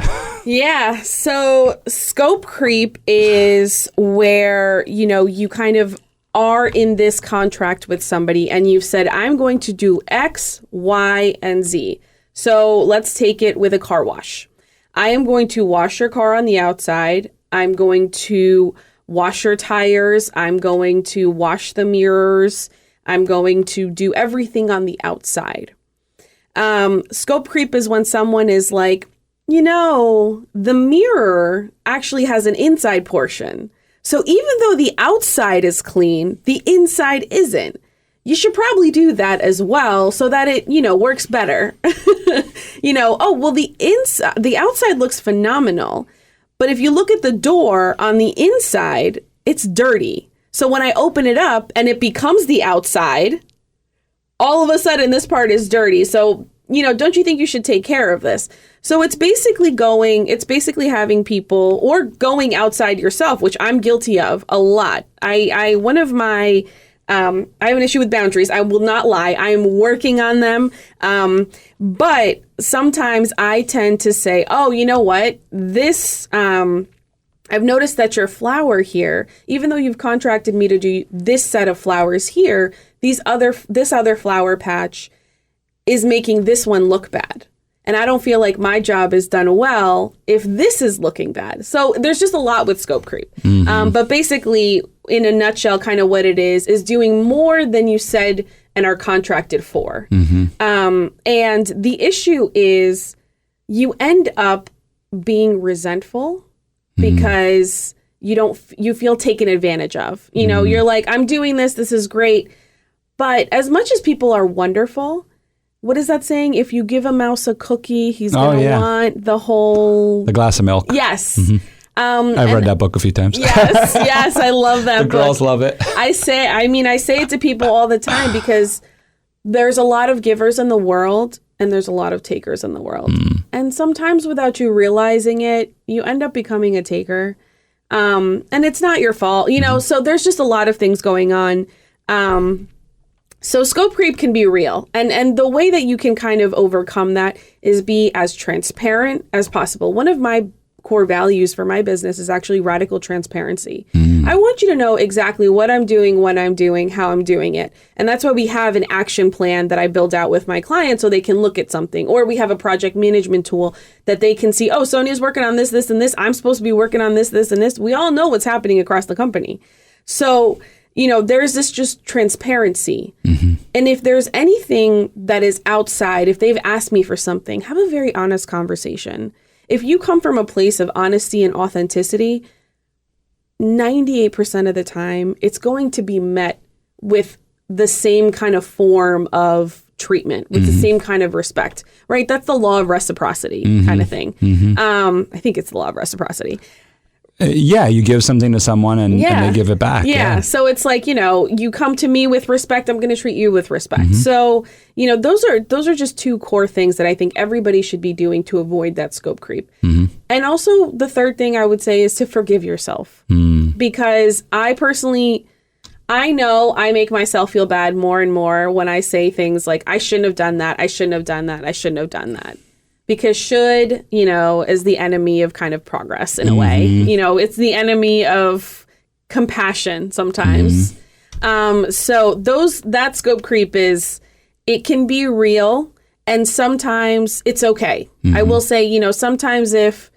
Yeah. So scope creep is where, you kind of are in this contract with somebody and you've said, I'm going to do X, Y, and Z. So let's take it with a car wash. I am going to wash your car on the outside. I'm going to wash your tires. I'm going to wash the mirrors. I'm going to do everything on the outside. Scope creep is when someone is like, the mirror actually has an inside portion. So even though the outside is clean, the inside isn't. You should probably do that as well so that it, works better. The outside looks phenomenal. But if you look at the door on the inside, it's dirty. So when I open it up and it becomes the outside, all of a sudden this part is dirty. So, don't you think you should take care of this? So it's basically having people or going outside yourself, which I'm guilty of a lot. I have an issue with boundaries. I will not lie. I am working on them. But sometimes I tend to say, oh, you know what? This, I've noticed that your flower here, even though you've contracted me to do this set of flowers here, this other flower patch is making this one look bad. And I don't feel like my job is done well if this is looking bad. So there's just a lot with scope creep. But basically, in a nutshell, kind of what it is doing more than you said and are contracted for. And the issue is you end up being resentful because you feel taken advantage of. You're like, I'm doing this. This is great. But as much as people are wonderful, what is that saying? If you give a mouse a cookie, he's going to want the glass of milk. Yes. I've read that book a few times. Yes, I love that book. The girls book. love it. I say it to people all the time because there's a lot of givers in the world and there's a lot of takers in the world. And sometimes without you realizing it, you end up becoming a taker. And it's not your fault, so there's just a lot of things going on. So scope creep can be real. And the way that you can kind of overcome that is be as transparent as possible. One of my core values for my business is actually radical transparency. I want you to know exactly what I'm doing, when I'm doing, how I'm doing it. And that's why we have an action plan that I build out with my clients so they can look at something. Or we have a project management tool that they can see, oh, Sonia's working on this, this, and this. I'm supposed to be working on this, this, and this. We all know what's happening across the company. So, there's this just transparency. And if there's anything that is outside, if they've asked me for something, have a very honest conversation. If you come from a place of honesty and authenticity, 98% of the time, it's going to be met with the same kind of form of treatment, with the same kind of respect, right? That's the law of reciprocity kind of thing. I think it's the law of reciprocity. Yeah, you give something to someone and they give it back. Yeah. So it's like, you come to me with respect, I'm going to treat you with respect. So, those are just two core things that I think everybody should be doing to avoid that scope creep. And also the third thing I would say is to forgive yourself. Because I know I make myself feel bad more and more when I say things like, I shouldn't have done that. I shouldn't have done that. I shouldn't have done that. Because should, is the enemy of kind of progress in a way. It's the enemy of compassion sometimes. So that scope creep it can be real, and sometimes it's okay. I will say, sometimes if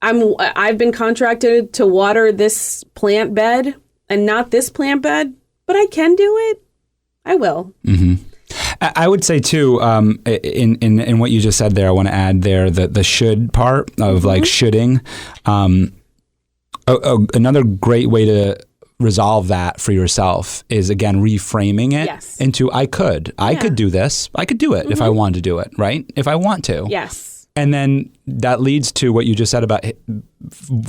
I've been contracted to water this plant bed and not this plant bed, but I can do it, I will. I would say too, in what you just said there, I want to add there the should part of like shoulding. Another great way to resolve that for yourself is, again, reframing it into I could do this. I could do it if I wanted to do it, right? If I want to. Yes. And then that leads to what you just said about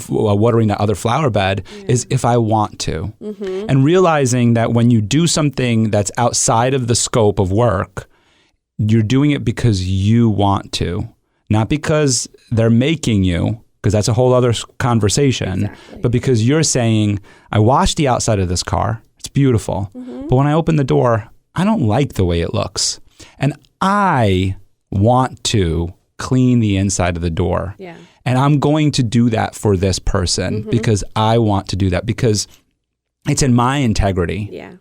watering that other flower bed is if I want to. And realizing that when you do something that's outside of the scope of work, you're doing it because you want to, not because they're making you, because that's a whole other conversation, but because you're saying, I washed the outside of this car. It's beautiful. But when I open the door, I don't like the way it looks. And I want to clean the inside of the door. And I'm going to do that for this person because I want to do that, because it's in my integrity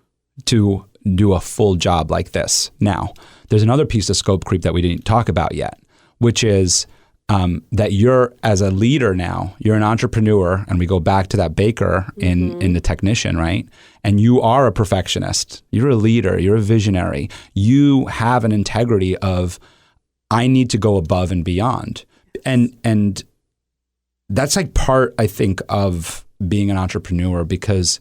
to do a full job like this. Now, there's another piece of scope creep that we didn't talk about yet, which is that you're, as a leader now, you're an entrepreneur, and we go back to that baker in the technician, right? And you are a perfectionist. You're a leader. You're a visionary. You have an integrity of, I need to go above and beyond. And that's like part, I think, of being an entrepreneur, because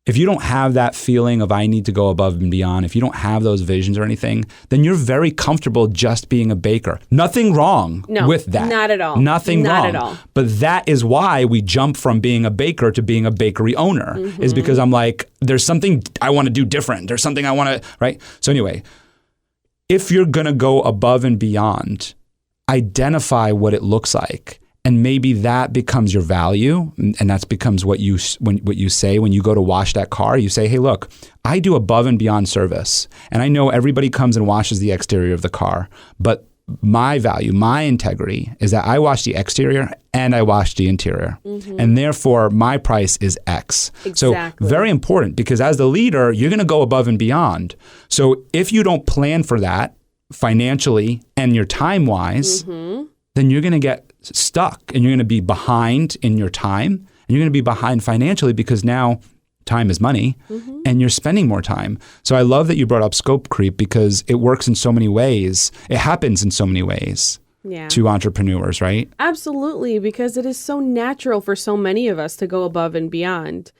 if you don't have that feeling of I need to go above and beyond, if you don't have those visions or anything, then you're very comfortable just being a baker. Nothing wrong with that. Not at all. Nothing not wrong. At all. But that is why we jump from being a baker to being a bakery owner, is because I'm like, there's something I want to do different. There's something I want to, right? So anyway, if you're going to go above and beyond, identify what it looks like. And maybe that becomes your value, and that becomes what you say when you go to wash that car. You say, hey, look, I do above and beyond service. And I know everybody comes and washes the exterior of the car, but my value, my integrity is that I wash the exterior and I wash the interior. And therefore, my price is X. So very important, because as the leader, you're going to go above and beyond. So if you don't plan for that financially and your time-wise, then you're going to get stuck, and you're going to be behind in your time, and you're going to be behind financially, because now time is money and you're spending more time. So I love that you brought up scope creep, because it works in so many ways. It happens in so many ways to entrepreneurs, right? Absolutely, because it is so natural for so many of us to go above and beyond.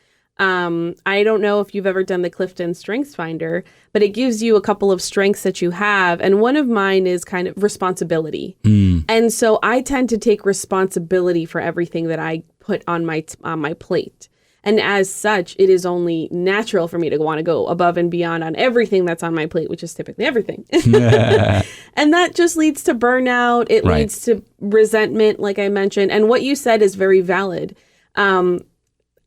I don't know if you've ever done the Clifton Strengths Finder, but it gives you a couple of strengths that you have. And one of mine is kind of responsibility. And so I tend to take responsibility for everything that I put on my plate. And as such, it is only natural for me to want to go above and beyond on everything that's on my plate, which is typically everything. And that just leads to burnout. It leads to resentment, like I mentioned. And what you said is very valid.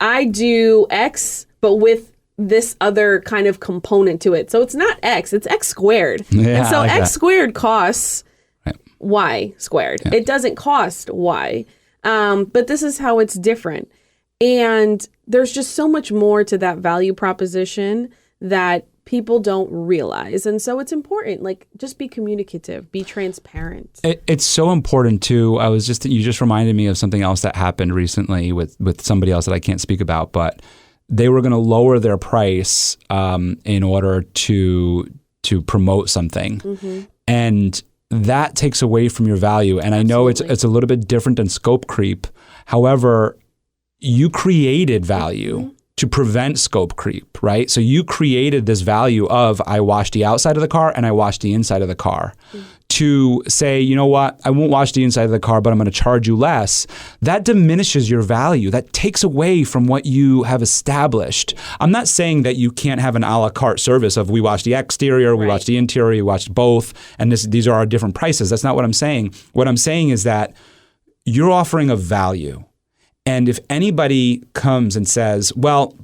I do X, but with this other kind of component to it. So it's not X, it's X squared. Yeah, and so I like X that. squared costs Right. Y squared. Yeah. It doesn't cost Y. But this is how it's different. And there's just so much more to that value proposition that people don't realize. And so it's important, like, just be communicative, be transparent. It's so important too. You just reminded me of something else that happened recently with somebody else that I can't speak about, but they were going to lower their price in order to promote something. Mm-hmm. And that takes away from your value. And I know it's a little bit different than scope creep. However, you created value to prevent scope creep, right? So you created this value of, I wash the outside of the car and I wash the inside of the car. To say, you know what, I won't wash the inside of the car, but I'm going to charge you less. That diminishes your value. That takes away from what you have established. I'm not saying that you can't have an a la carte service of we wash the exterior, we wash the interior, we wash both, and these are our different prices. That's not what I'm saying. What I'm saying is that you're offering a value. And if anybody comes and says, well,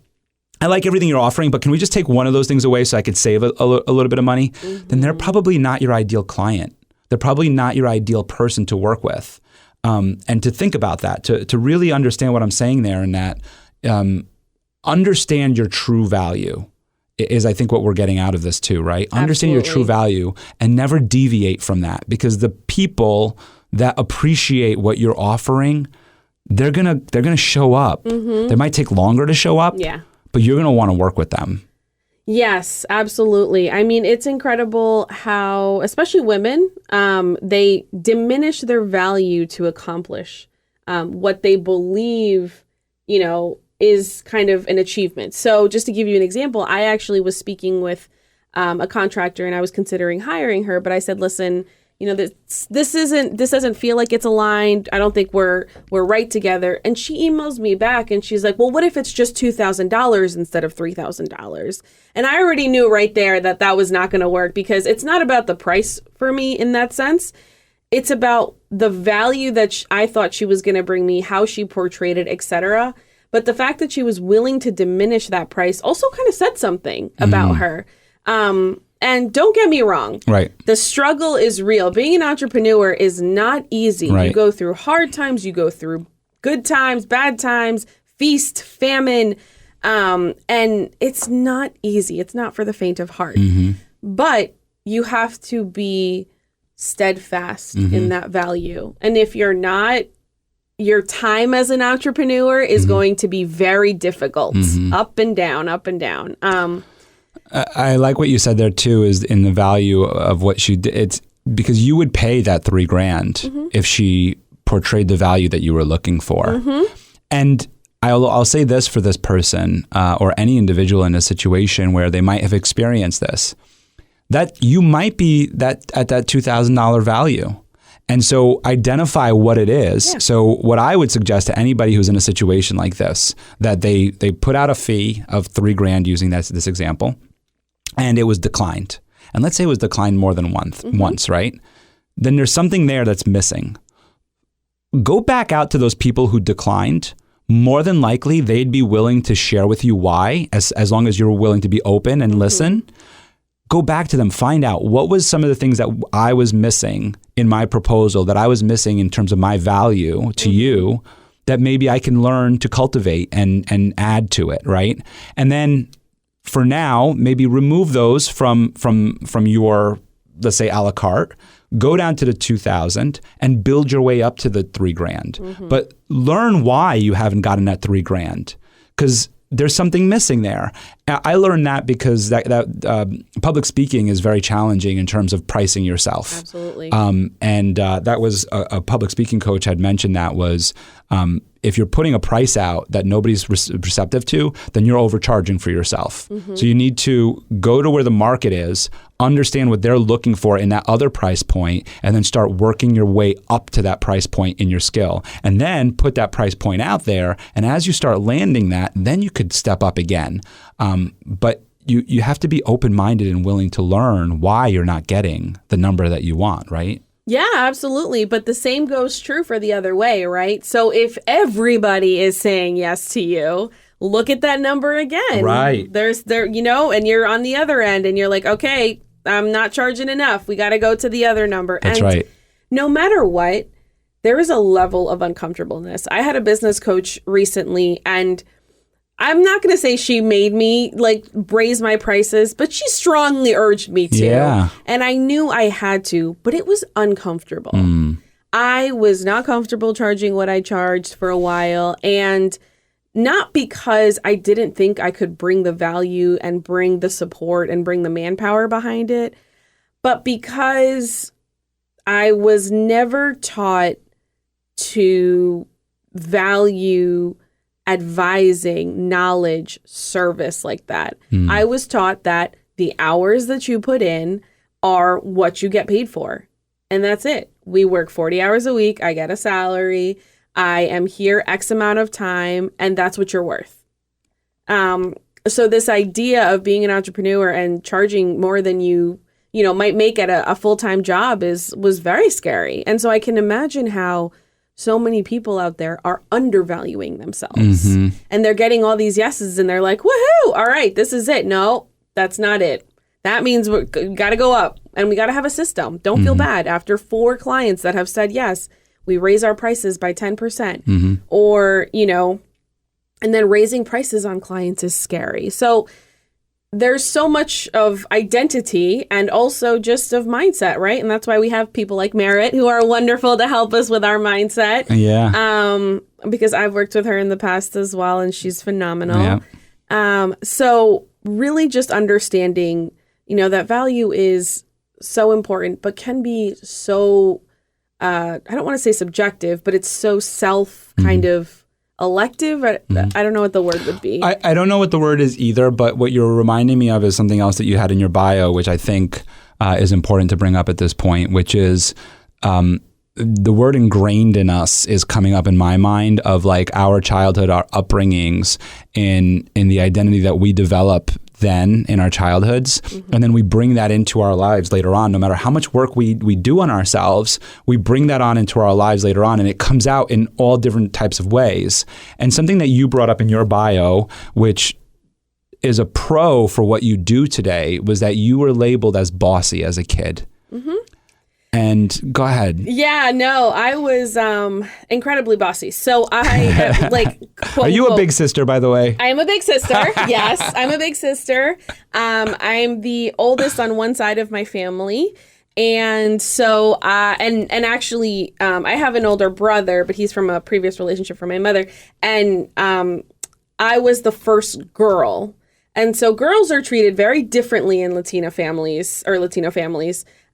I like everything you're offering, but can we just take one of those things away so I could save a little bit of money? Mm-hmm. Then they're probably not your ideal client. They're probably not your ideal person to work with. And to think about that, to really understand what I'm saying there, and that understand your true value is, I think, what we're getting out of this too, right? Absolutely. Understand your true value and never deviate from that, because the people that appreciate what you're offering, they're gonna show up. Mm-hmm. They might take longer to show up, but you're gonna want to work with them. Yes, absolutely. I mean, it's incredible how, especially women, they diminish their value to accomplish what they believe, is kind of an achievement. So just to give you an example, I actually was speaking with a contractor and I was considering hiring her, but I said, listen, this doesn't feel like it's aligned. I don't think we're right together. And she emails me back and she's like, well, what if it's just $2,000 instead of $3,000? And I already knew right there that was not going to work, because it's not about the price for me in that sense. It's about the value that I thought she was going to bring me, how she portrayed it, etc. But the fact that she was willing to diminish that price also kind of said something about her. And don't get me wrong. Right. The struggle is real. Being an entrepreneur is not easy. Right. You go through hard times, you go through good times, bad times, feast, famine. And it's not easy. It's not for the faint of heart. Mm-hmm. But you have to be steadfast in that value. And if you're not, your time as an entrepreneur is going to be very difficult. Up and down, up and down. I like what you said there too, is in the value of what she did. It's because you would pay that $3,000 if she portrayed the value that you were looking for. And I'll say this for this person or any individual in a situation where they might have experienced this, that you might be at that $2,000 value. And so identify what it is. Yeah. So what I would suggest to anybody who's in a situation like this, that they put out a fee of $3,000 using this example, and it was declined. And let's say it was declined more than once, right? Then there's something there that's missing. Go back out to those people who declined. More than likely, they'd be willing to share with you why, as long as you're willing to be open and listen. Go back to them, find out what was some of the things that I was missing in my proposal, that I was missing in terms of my value to you, that maybe I can learn to cultivate and add to it, right? And then for now, maybe remove those from your, let's say, a la carte, go down to the 2,000 and build your way up to the $3,000. But learn why you haven't gotten that $3,000, because there's something missing there. I learned that because that public speaking is very challenging in terms of pricing yourself. Absolutely. And that was a public speaking coach had mentioned that was if you're putting a price out that nobody's receptive to, then you're overcharging for yourself. So you need to go to where the market is, understand what they're looking for in that other price point, and then start working your way up to that price point in your skill. And then put that price point out there. And as you start landing that, then you could step up again. But you have to be open-minded and willing to learn why you're not getting the number that you want, right? Yeah, absolutely. But the same goes true for the other way, right? So if everybody is saying yes to you, look at that number again. Right. And you're on the other end and you're like, okay, I'm not charging enough. We got to go to the other number. That's right. No matter what, there is a level of uncomfortableness. I had a business coach recently, and I'm not going to say she made me like raise my prices, but she strongly urged me to. Yeah. And I knew I had to, but it was uncomfortable. I was not comfortable charging what I charged for a while, and not because I didn't think I could bring the value and bring the support and bring the manpower behind it, but because I was never taught to value advising, knowledge, service like that. I was taught that the hours that you put in are what you get paid for. And that's it. We work 40 hours a week. I get a salary. I am here X amount of time, and that's what you're worth. So this idea of being an entrepreneur and charging more than you might make at a full-time job was very scary. And so I can imagine how so many people out there are undervaluing themselves. And they're getting all these yeses, and they're like, woohoo, all right, this is it. No, that's not it. That means we got to go up, and we got to have a system. Don't feel bad. After 4 clients that have said yes, we raise our prices by 10%. Or, and then raising prices on clients is scary. So there's so much of identity and also just of mindset, right? And that's why we have people like Merritt who are wonderful to help us with our mindset. Yeah. Because I've worked with her in the past as well, and she's phenomenal. Yeah. So really just understanding, that value is so important, but can be so, I don't want to say subjective, but it's so self kind of elective. I don't know what the word would be. I don't know what the word is either, but what you're reminding me of is something else that you had in your bio, which I think is important to bring up at this point, which is the word ingrained in us is coming up in my mind of like our childhood, our upbringings in the identity that we develop then in our childhoods. And then we bring that into our lives later on. No matter how much work we do on ourselves, we bring that on into our lives later on, and it comes out in all different types of ways. And something that you brought up in your bio, which is a pro for what you do today, was that you were labeled as bossy as a kid. And go ahead. Yeah, no, I was incredibly bossy. So I quote, Are you quote, a big sister, by the way? I am a big sister. Yes, I'm a big sister. I'm the oldest on one side of my family. And so, and actually, I have an older brother, but he's from a previous relationship from my mother. And I was the first girl. And so girls are treated very differently in Latino families.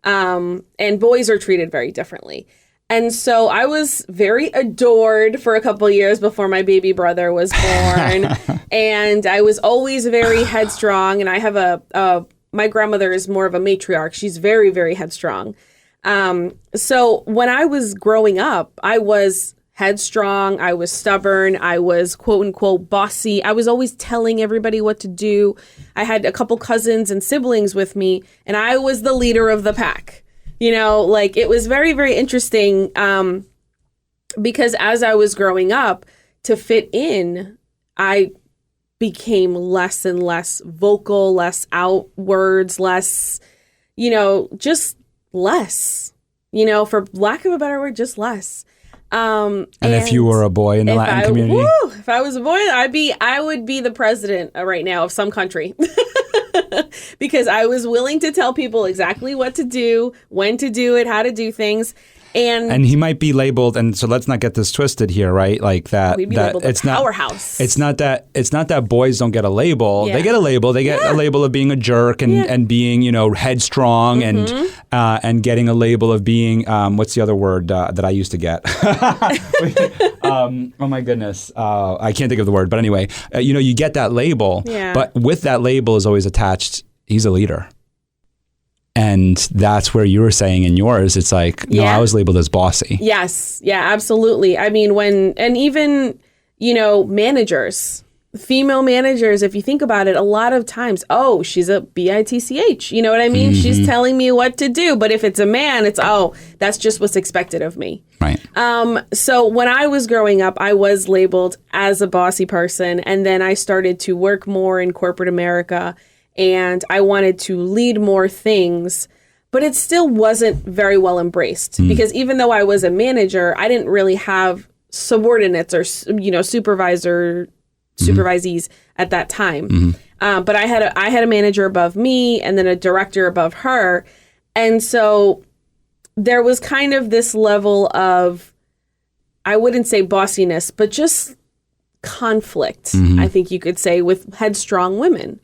And boys are treated very differently. And so I was very adored for a couple of years before my baby brother was born. And I was always very headstrong. And I have my grandmother is more of a matriarch. She's very, very headstrong. So when I was growing up, I was headstrong. I was stubborn. I was quote unquote bossy. I was always telling everybody what to do. I had a couple cousins and siblings with me, and I was the leader of the pack. It was very, very interesting because as I was growing up, to fit in, I became less and less vocal, less outwards, less, just less, for lack of a better word, just less. And if you were a boy in the Latin community? If I was a boy, I would be the president right now of some country. Because I was willing to tell people exactly what to do, when to do it, how to do things. And he might be labeled, and so let's not get this twisted here, right? Like that. We'd be labeled a powerhouse. It's not that boys don't get a label. Yeah. They get a label. They get a label of being a jerk and being, headstrong and getting a label of being what's the other word that I used to get? Oh my goodness, I can't think of the word. But anyway, you get that label. Yeah. But with that label is always attached, he's a leader. And that's where you were saying in yours, it's like, no, I was labeled as bossy. Yes. Yeah, absolutely. I mean, even, managers, female managers, if you think about it, a lot of times, oh, she's a bitch. You know what I mean? She's telling me what to do. But if it's a man, it's, oh, that's just what's expected of me. Right. So when I was growing up, I was labeled as a bossy person. And then I started to work more in corporate America, and I wanted to lead more things. But it still wasn't very well embraced, because even though I was a manager, I didn't really have subordinates or, supervisees at that time. But I had a manager above me and then a director above her. And so there was kind of this level of, I wouldn't say bossiness, but just conflict, I think you could say, with headstrong women.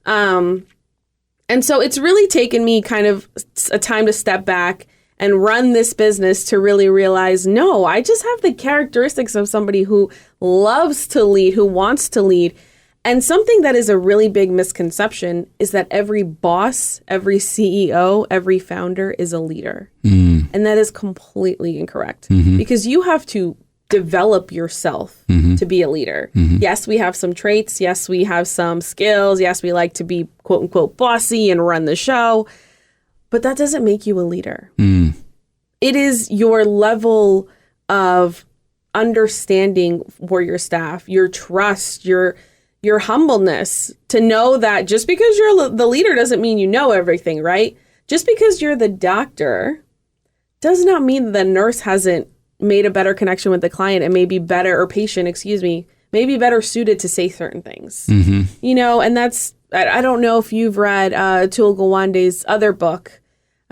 And so it's really taken me kind of a time to step back and run this business to really realize, no, I just have the characteristics of somebody who loves to lead, who wants to lead. And something that is a really big misconception is that every boss, every CEO, every founder is a leader. And that is completely incorrect, because you have to develop yourself to be a leader. Yes, we have some traits. Yes, we have some skills. Yes, we like to be quote unquote bossy and run the show. But that doesn't make you a leader. It is your level of understanding for your staff, your trust, your humbleness to know that just because you're the leader doesn't mean you know everything, right? Just because you're the doctor does not mean that the nurse hasn't made a better connection with the client and maybe better, or patient, maybe better suited to say certain things. And that's, I don't know if you've read Atul Gawande's other book.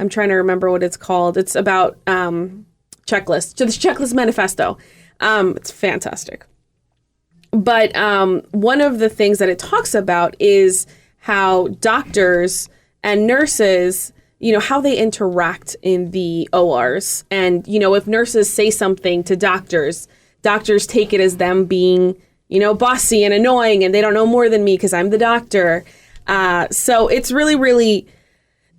I'm trying to remember what it's called. It's about checklists. So this checklist manifesto. It's fantastic. But one of the things that it talks about is how doctors and nurses, how they interact in the ORs. And, if nurses say something to doctors take it as them being, bossy and annoying, and they don't know more than me because I'm the doctor. So it's really, really,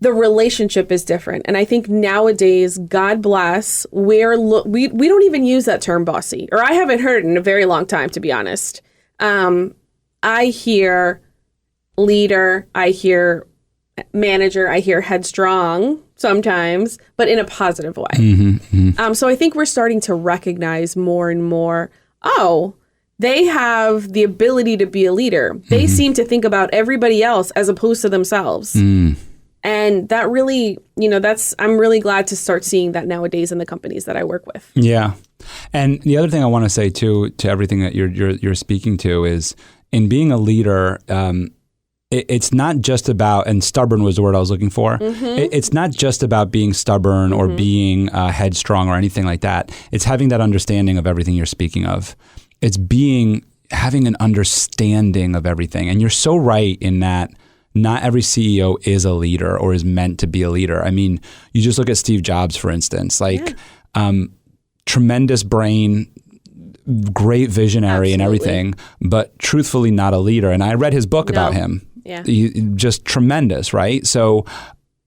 the relationship is different. And I think nowadays, God bless, we don't even use that term bossy, or I haven't heard it in a very long time, to be honest. I hear leader, I hear manager, I hear headstrong sometimes, but in a positive way. So I think we're starting to recognize more and more, oh, they have the ability to be a leader. They seem to think about everybody else as opposed to themselves. And that really, I'm really glad to start seeing that nowadays in the companies that I work with. Yeah. And the other thing I want to say too, to everything that you're speaking to, is in being a leader, it's not just about, and stubborn was the word I was looking for. It's not just about being stubborn or being headstrong or anything like that. It's having that understanding of everything you're speaking of. It's having an understanding of everything. And you're so right in that not every CEO is a leader or is meant to be a leader. I mean, you just look at Steve Jobs, for instance, tremendous brain, great visionary and everything, but truthfully not a leader. And I read his book about him. Yeah. Just tremendous, right? So,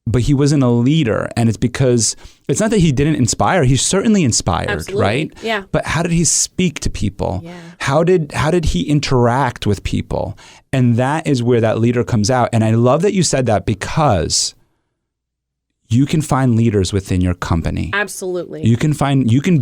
but he wasn't a leader. And it's because it's not that he didn't inspire. He certainly inspired, right? Yeah. But how did he speak to people? Yeah. How did he interact with people? And that is where that leader comes out. And I love that you said that, because you can find leaders within your company. Absolutely. You can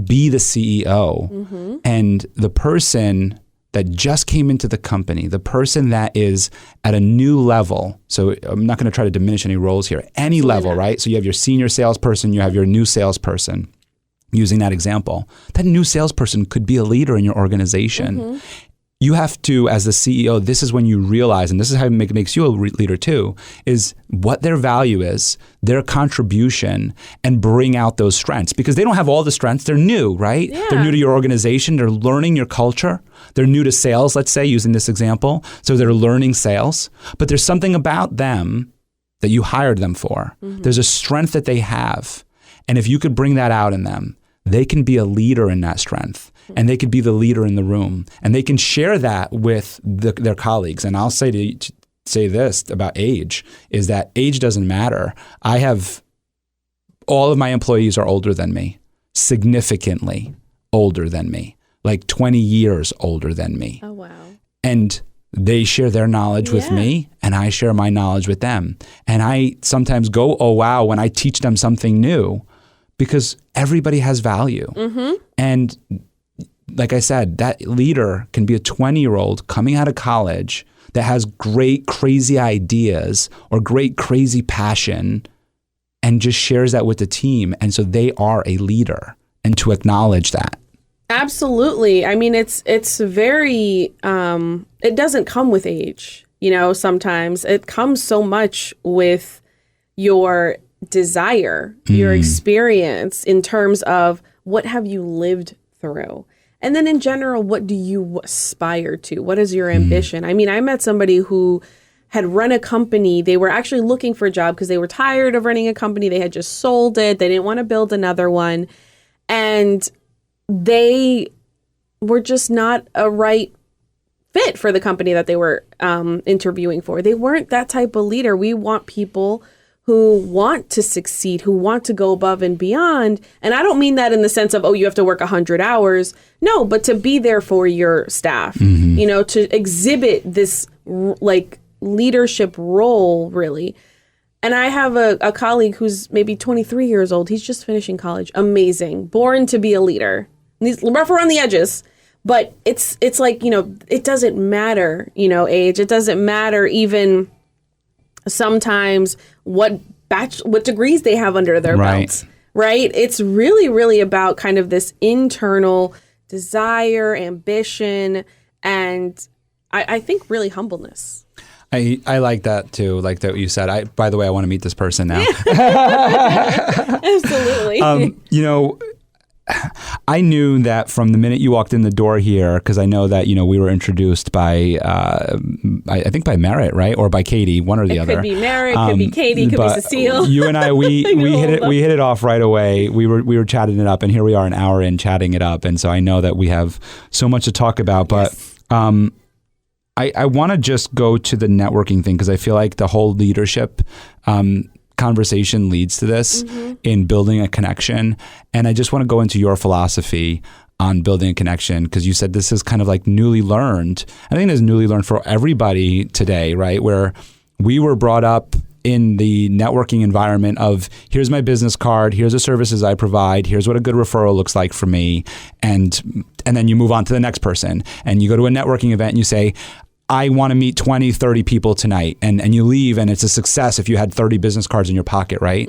be the CEO, and the person that just came into the company, the person that is at a new level. So I'm not going to try to diminish any roles here, any level, right? So you have your senior salesperson, you have your new salesperson. Using that example, that new salesperson could be a leader in your organization. You have to, as the CEO, this is when you realize, and this is how it makes you a leader too, is what their value is, their contribution, and bring out those strengths. Because they don't have all the strengths. They're new, right? Yeah. They're new to your organization. They're learning your culture. They're new to sales, let's say, using this example. So they're learning sales. But there's something about them that you hired them for. There's a strength that they have. And if you could bring that out in them, they can be a leader in that strength, and they could be the leader in the room, and they can share that with their colleagues. And I'll say this about age, is that age doesn't matter. I have all of my employees are older than me, significantly older than me, like 20 years older than me. Oh, wow. And they share their knowledge with me, and I share my knowledge with them. And I sometimes go, oh, wow, when I teach them something new, because everybody has value. And like I said, that leader can be a 20-year-old coming out of college that has great, crazy ideas or great, crazy passion and just shares that with the team. And so they are a leader, and to acknowledge that. Absolutely. I mean, it's very, it doesn't come with age, sometimes it comes so much with your desire, your experience in terms of what have you lived through? And then in general, what do you aspire to? What is your ambition? I mean, I met somebody who had run a company. They were actually looking for a job because they were tired of running a company. They had just sold it. They didn't want to build another one. And they were just not a right fit for the company that they were interviewing for. They weren't that type of leader. We want people who want to succeed, who want to go above and beyond. And I don't mean that in the sense of, oh, you have to work 100 hours. No, but to be there for your staff, to exhibit this like leadership role, really. And I have a colleague who's maybe 23 years old. He's just finishing college. Amazing. Born to be a leader. And he's rough around the edges. But it's like, it doesn't matter, age. It doesn't matter even sometimes what degrees they have under their belts. Right? It's really, really about kind of this internal desire, ambition, and I think really humbleness. I like that too, like that you said. By the way, I want to meet this person now. Absolutely. I knew that from the minute you walked in the door here, because I know that, we were introduced by, I think by Merritt, right? Or by Katie, one or the other. Could be Merritt, could be Katie, could be Cecile. You and I, we hit it off right away. We were chatting it up, and here we are an hour in chatting it up. And so I know that we have so much to talk about, but I want to just go to the networking thing, because I feel like the whole leadership conversation leads to this in building a connection. And I just want to go into your philosophy on building a connection, because you said this is kind of like newly learned. I think it's newly learned for everybody today, right? Where we were brought up in the networking environment of, here's my business card, here's the services I provide, here's what a good referral looks like for me. And then you move on to the next person, and you go to a networking event and you say, I want to meet 20, 30 people tonight. And you leave, and it's a success if you had 30 business cards in your pocket, right?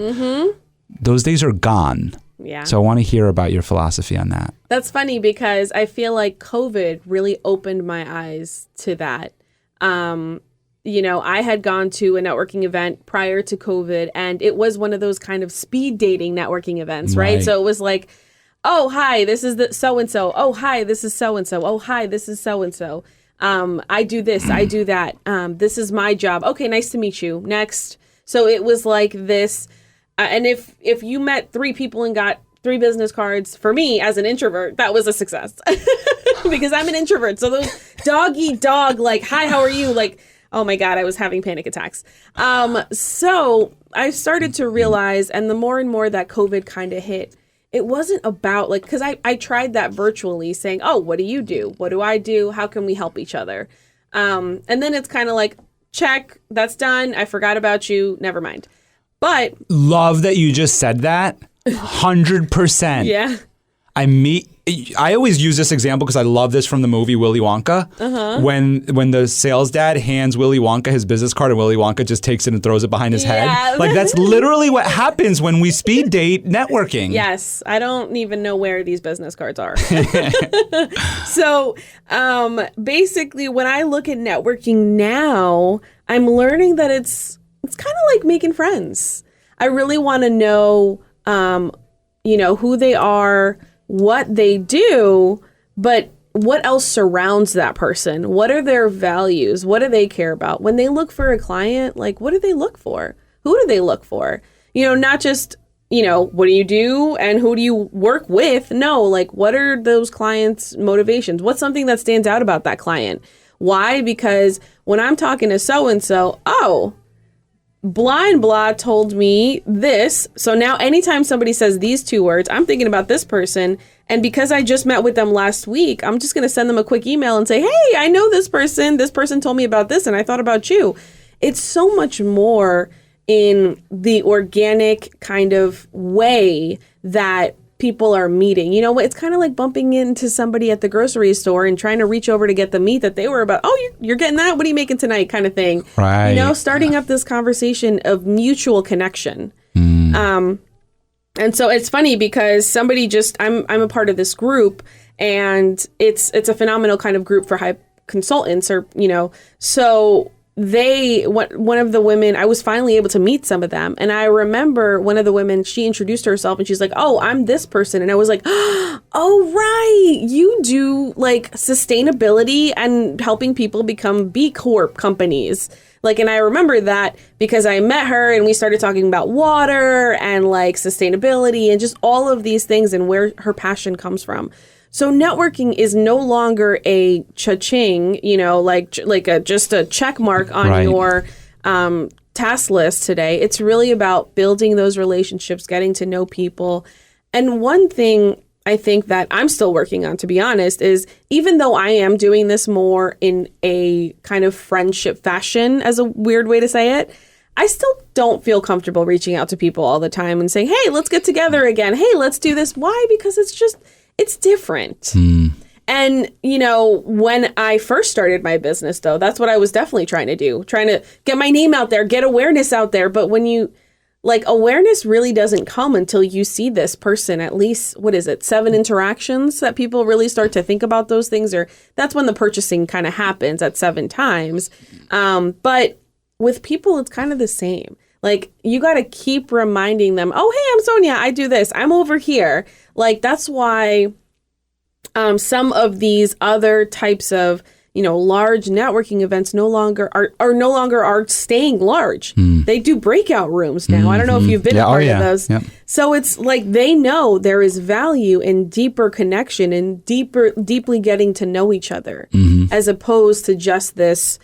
Those days are gone. Yeah. So I want to hear about your philosophy on that. That's funny, because I feel like COVID really opened my eyes to that. I had gone to a networking event prior to COVID, and it was one of those kind of speed dating networking events, right? So it was like, oh, hi, this is the so-and-so. Oh, hi, this is so-and-so. Oh, hi, this is so-and-so. I do this, I do that. This is my job. Okay, nice to meet you. Next. So it was like this. And if you met 3 people and got 3 business cards, for me as an introvert, that was a success. Because I'm an introvert. So those dog eat dog, like, hi, how are you? Like, oh my God, I was having panic attacks. So I started to realize, and the more and more that COVID kind of hit, it wasn't about like, because I tried that virtually, saying, oh, what do you do? What do I do? How can we help each other? And then it's kind of like, check, that's done. I forgot about you. Never mind. But love that you just said that. 100%. Yeah. I always use this example because I love this from the movie Willy Wonka. When the sales dad hands Willy Wonka his business card, and Willy Wonka just takes it and throws it behind his head. Like, that's literally what happens when we speed date networking. Yes. I don't even know where these business cards are. So basically, when I look at networking now, I'm learning that it's kind of like making friends. I really want to know, who they are, what they do, but what else surrounds that person? What are their values? What do they care about? When they look for a client, like, what do they look for? Who do they look for? Not just, what do you do and who do you work with? No, like, what are those clients' motivations? What's something that stands out about that client? Why? Because when I'm talking to so-and-so, oh, blah and blah told me this. So now anytime somebody says these 2 words, I'm thinking about this person, And because I just met with them last week, I'm just going to send them a quick email and say, hey, I know this person. This person told me about this and I thought about you. It's so much more in the organic kind of way that people are meeting. You know, it's kind of like bumping into somebody at the grocery store and trying to reach over to get the meat that they were about. Oh, you're getting that? What are you making tonight? Kind of thing. Right. You know, starting up this conversation of mutual connection. And so it's funny because I'm a part of this group, and it's a phenomenal kind of group for high consultants, or, you know, so one of the women, I was finally able to meet some of them. And I remember one of the women, she introduced herself and she's like, oh, I'm this person. And I was like, oh, right. You do like sustainability and helping people become B Corp companies. Like, and I remember that because I met her and we started talking about water and like sustainability and just all of these things and where her passion comes from. So networking is no longer a cha-ching, you know, like just a check mark on your task list today. It's really about building those relationships, getting to know people. And one thing I think that I'm still working on, to be honest, is even though I am doing this more in a kind of friendship fashion, as a weird way to say it, I still don't feel comfortable reaching out to people all the time and saying, hey, let's get together again. Hey, let's do this. Why? Because it's different. And, you know, when I first started my business, though, that's what I was definitely trying to do, trying to get my name out there, get awareness out there. But when awareness really doesn't come until you see this person, at least, 7 interactions that people really start to think about those things, or that's when the purchasing kind of happens at 7 times. But with people, it's kind of the same. Like, you got to keep reminding them, oh, hey, I'm Sonia. I do this. I'm over here. Like, that's why some of these other types of, you know, large networking events no longer are staying large. They do breakout rooms now. I don't know if you've been a part of those. Yep. So it's like they know there is value in deeper connection and deeply getting to know each other, as opposed to just this,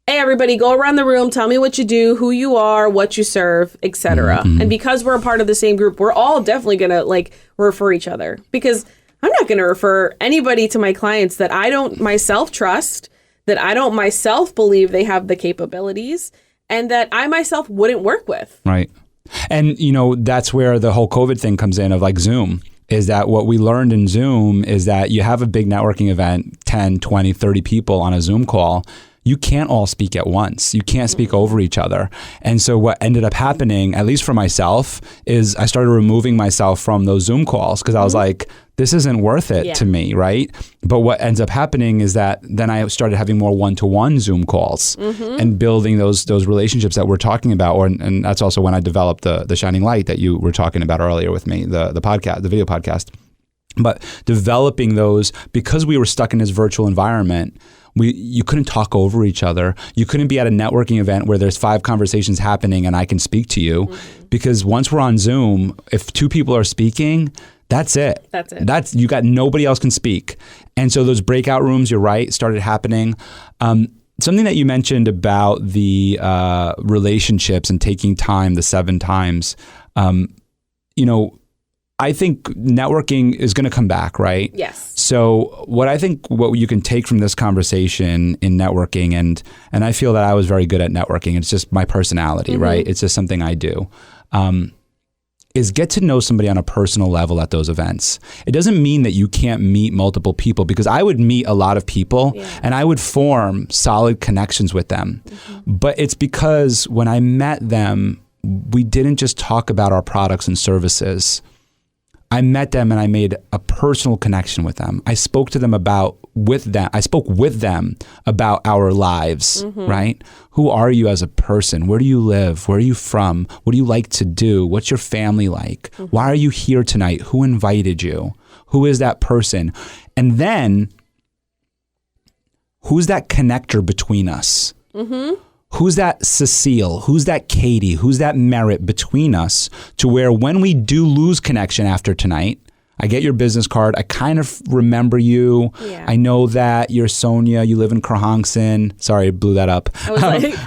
hey, everybody, go around the room, tell me what you do, who you are, what you serve, etc. And because we're a part of the same group, we're all definitely going to like refer each other, because I'm not going to refer anybody to my clients that I don't myself trust, that I don't myself believe they have the capabilities, and that I myself wouldn't work with. Right. And, you know, that's where the whole COVID thing comes in of like Zoom, is that what we learned in Zoom is that you have a big networking event, 10, 20, 30 people on a Zoom call. You can't all speak at once. You can't speak over each other. And so what ended up happening, at least for myself, is I started removing myself from those Zoom calls because I was like, this isn't worth it to me, right? But what ends up happening is that then I started having more one-to-one Zoom calls and building those relationships that we're talking about. And that's also when I developed the Shining Light that you were talking about earlier with me, the podcast, the video podcast. But developing those, because we were stuck in this virtual environment, you couldn't talk over each other. You couldn't be at a networking event where there's 5 conversations happening and I can speak to you. Because once we're on Zoom, if 2 people are speaking, that's it. You got nobody else can speak. And so those breakout rooms, you're right, started happening. Something that you mentioned about the relationships and taking time, the 7 times, you know, I think networking is going to come back, right? Yes. So what you can take from this conversation in networking, and I feel that I was very good at networking. It's just my personality, right? It's just something I do. Is get to know somebody on a personal level at those events. It doesn't mean that you can't meet multiple people, because I would meet a lot of people and I would form solid connections with them. But it's because when I met them, we didn't just talk about our products and services. I met them and I made a personal connection with them. I spoke with them about our lives, right? Who are you as a person? Where do you live? Where are you from? What do you like to do? What's your family like? Why are you here tonight? Who invited you? Who is that person? And then, who's that connector between us? Who's that Cecile? Who's that Katie? Who's that Merritt between us, to where when we do lose connection after tonight, I get your business card. I kind of remember you. Yeah. I know that you're Sonia. You live in Kerhonkson. Sorry, I blew that up. I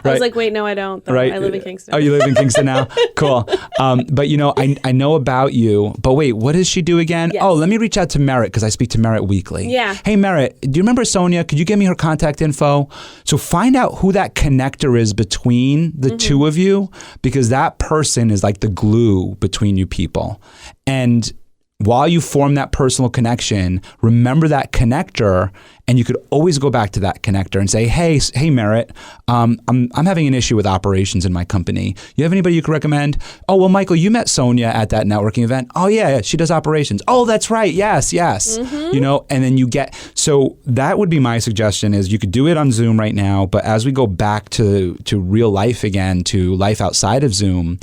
was like, wait, no, I don't. Though. Right. I live in Kingston. Oh, you live in Kingston now? Cool. But I know about you. But wait, what does she do again? Yes. Oh, let me reach out to Merritt because I speak to Merritt weekly. Yeah. Hey, Merritt, do you remember Sonia? Could you give me her contact info? So find out who that connector is between the two of you, because that person is like the glue between you people. And while you form that personal connection, remember that connector, and you could always go back to that connector and say, hey, Merritt, I'm having an issue with operations in my company. You have anybody you could recommend? Oh, well, Michael, you met Sonia at that networking event. Oh, yeah, she does operations. Oh, that's right. Yes. And then you get, so that would be my suggestion is you could do it on Zoom right now, but as we go back to real life again, to life outside of Zoom,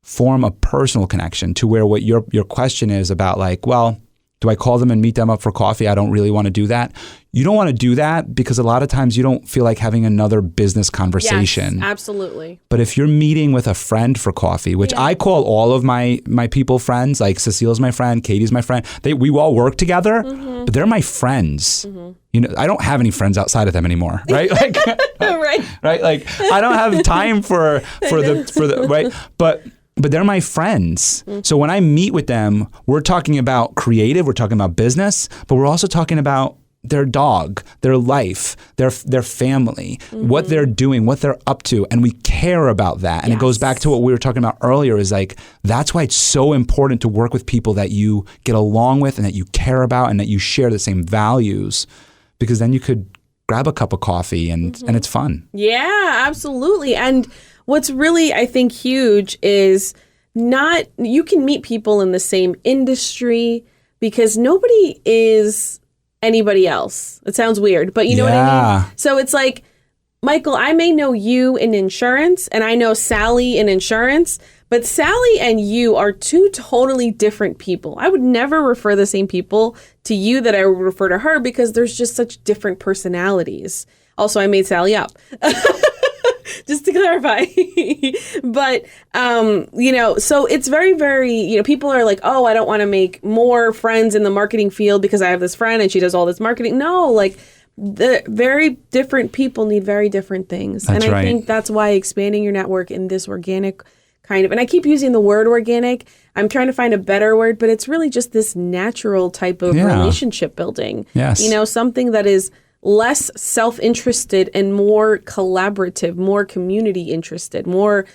form a personal connection to where what your question is about, like, well, do I call them and meet them up for coffee? I don't really want to do that. You don't want to do that because a lot of times you don't feel like having another business conversation. Yes, absolutely. But if you're meeting with a friend for coffee, which I call all of my people friends, like Cecile's my friend, Katie's my friend, we all work together, but they're my friends. I don't have any friends outside of them anymore, right? Like, right? Like, I don't have time for the right, but they're my friends. So when I meet with them, we're talking about creative, we're talking about business, but we're also talking about their dog, their life, their family, what they're doing, what they're up to. And we care about that. And it goes back to what we were talking about earlier, is like, that's why it's so important to work with people that you get along with and that you care about and that you share the same values, because then you could grab a cup of coffee and it's fun. Yeah, absolutely. And what's really, I think, huge is you can meet people in the same industry because nobody is anybody else. It sounds weird, but you know what I mean? So it's like, Michael, I may know you in insurance and I know Sally in insurance, but Sally and you are two totally different people. I would never refer the same people to you that I would refer to her because there's just such different personalities. Also, I made Sally up. Just to clarify. But, so it's very, very, people are like, oh, I don't want to make more friends in the marketing field because I have this friend and she does all this marketing. No, like, the very different people need very different things. That's and I right. think that's why expanding your network in this organic kind of, and I keep using the word organic. I'm trying to find a better word, but it's really just this natural type of relationship building. Yes. Something that is less self-interested and more collaborative, more community interested, more,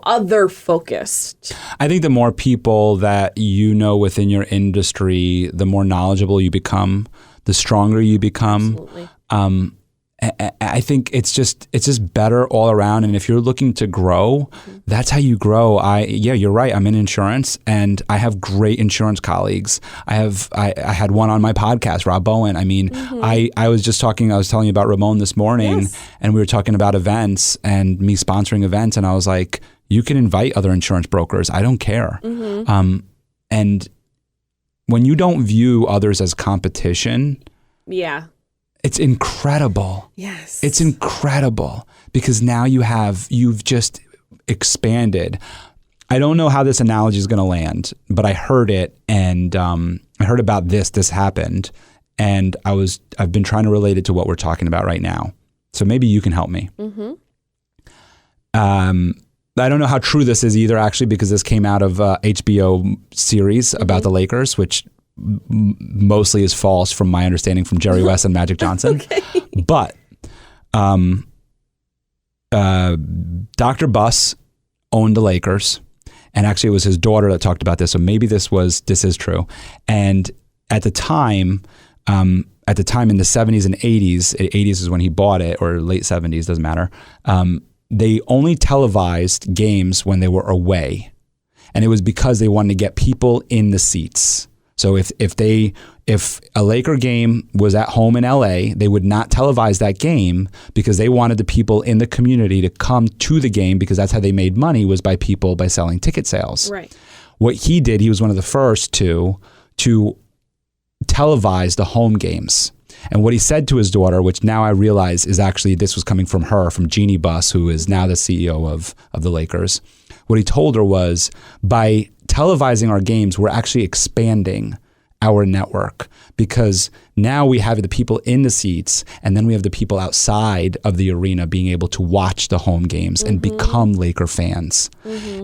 other focused. I think the more people that you know within your industry, the more knowledgeable you become, the stronger you become. Absolutely. I think it's just better all around. And if you're looking to grow, that's how you grow. You're right. I'm in insurance and I have great insurance colleagues. I had one on my podcast, Rob Bowen. I mean, I was telling you about Ramon this morning and we were talking about events and me sponsoring events. And I was like, you can invite other insurance brokers. I don't care. And when you don't view others as competition, it's incredible. Yes. It's incredible because now you've just expanded. I don't know how this analogy is going to land, but I heard it and I heard about this happened and I've been trying to relate it to what we're talking about right now. So maybe you can help me. I don't know how true this is either, actually, because this came out of HBO series about the Lakers, which mostly is false from my understanding from Jerry West and Magic Johnson. But Dr. Buss owned the Lakers, and actually it was his daughter that talked about this. So maybe this is true. And at the time in the 70s and 80s, 80s is when he bought it, or late 70s, doesn't matter. They only televised games when they were away. And it was because they wanted to get people in the seats. So if a Laker game was at home in LA, they would not televise that game because they wanted the people in the community to come to the game, because that's how they made money, was by selling ticket sales. Right. What he did, he was one of the first to televise the home games. And what he said to his daughter, which now I realize is actually, this was coming from her, from Jeannie Buss, who is now the CEO of the Lakers. What he told her was, by televising our games, we're actually expanding our network, because now we have the people in the seats and then we have the people outside of the arena being able to watch the home games and become Laker fans.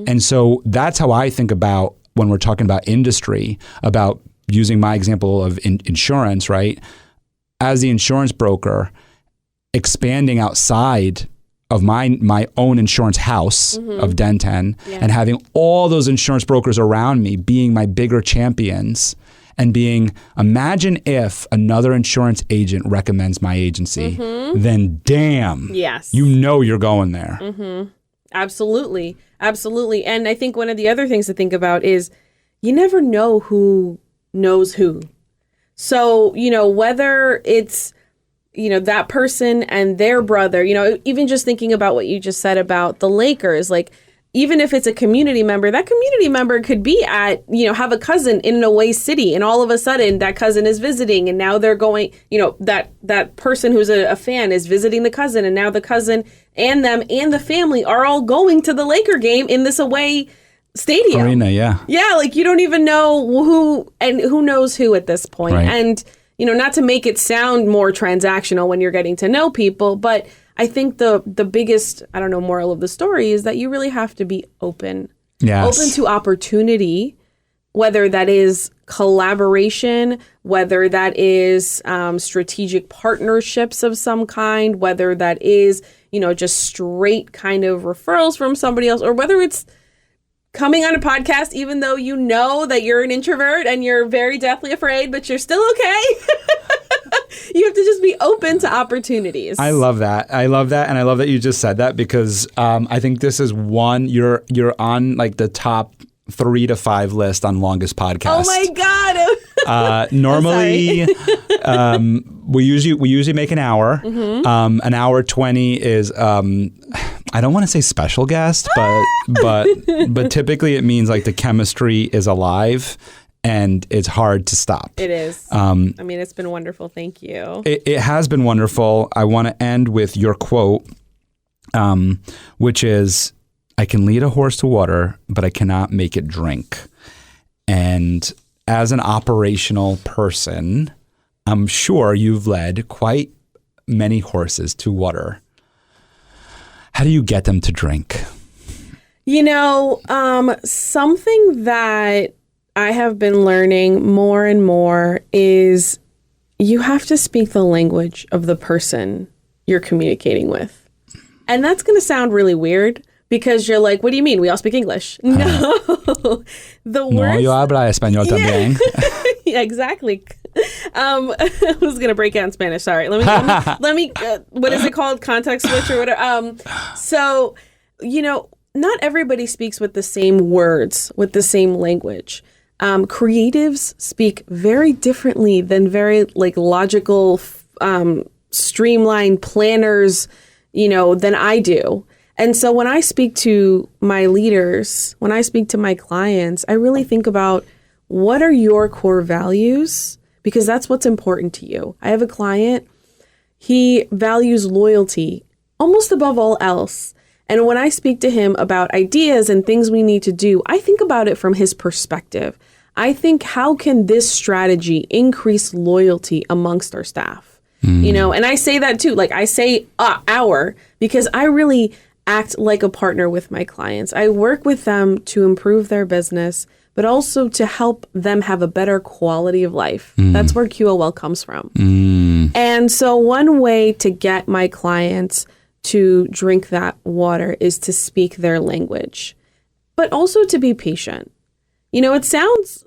And so that's how I think about when we're talking about industry, about using my example of insurance, right? As the insurance broker, expanding outside of my own insurance house of Denten and having all those insurance brokers around me being my bigger champions and imagine if another insurance agent recommends my agency, then damn, yes, you're going there. Absolutely. Absolutely. And I think one of the other things to think about is you never know who knows who. So, whether it's, that person and their brother, even just thinking about what you just said about the Lakers, like, even if it's a community member, that community member could be at, have a cousin in an away city, and all of a sudden that cousin is visiting, and now they're going, that person who's a fan is visiting the cousin, and now the cousin and them and the family are all going to the Laker game in this away stadium. Arena, yeah. Yeah, like you don't even know who knows who at this point. Right. And, not to make it sound more transactional when you're getting to know people, but I think the biggest, moral of the story is that you really have to be open. Yes. Open to opportunity, whether that is collaboration, whether that is strategic partnerships of some kind, whether that is, just straight kind of referrals from somebody else, or whether it's coming on a podcast, even though you know that you're an introvert and you're very deathly afraid, but you're still okay. You have to just be open to opportunities. I love that. And I love that you just said that, because I think this is one, you're on like the top 3 to 5 list on longest podcast. Oh my God. Normally, we usually make an hour. An hour 20 is, I don't want to say special guest, but typically it means like the chemistry is alive and it's hard to stop. It is. It's been wonderful. Thank you. It has been wonderful. I want to end with your quote, which is, "I can lead a horse to water, but I cannot make it drink." And as an operational person, I'm sure you've led quite many horses to water. How do you get them to drink? Something that I have been learning more and more is you have to speak the language of the person you're communicating with. And that's going to sound really weird, because you're like, what do you mean? We all speak English. No. The words... No, yo habla español también. Yeah, exactly. I was going to break out in Spanish. Sorry. Let me what is it called? Context switch or whatever. So, not everybody speaks with the same words, with the same language. Creatives speak very differently than very logical, streamlined planners, than I do. And so when I speak to my leaders, when I speak to my clients, I really think about, what are your core values? Because that's what's important to you. I have a client, he values loyalty almost above all else. And when I speak to him about ideas and things we need to do, I think about it from his perspective. I think, how can this strategy increase loyalty amongst our staff? And I say that too. Like I say our, because I really act like a partner with my clients. I work with them to improve their business, but also to help them have a better quality of life. That's where QOL comes from. And so one way to get my clients to drink that water is to speak their language, but also to be patient. It sounds,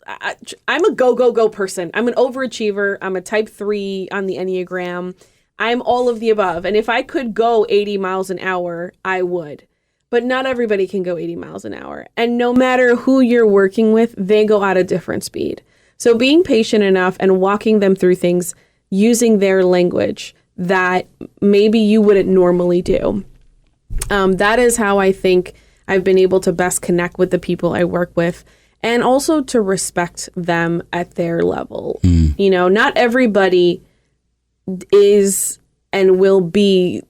I'm a go person. I'm an overachiever. I'm a type 3 on the Enneagram. I'm all of the above. And if I could go 80 miles an hour, I would. But not everybody can go 80 miles an hour. And no matter who you're working with, they go at a different speed. So being patient enough and walking them through things using their language that maybe you wouldn't normally do. That is how I think I've been able to best connect with the people I work with, and also to respect them at their level. Not everybody is and will be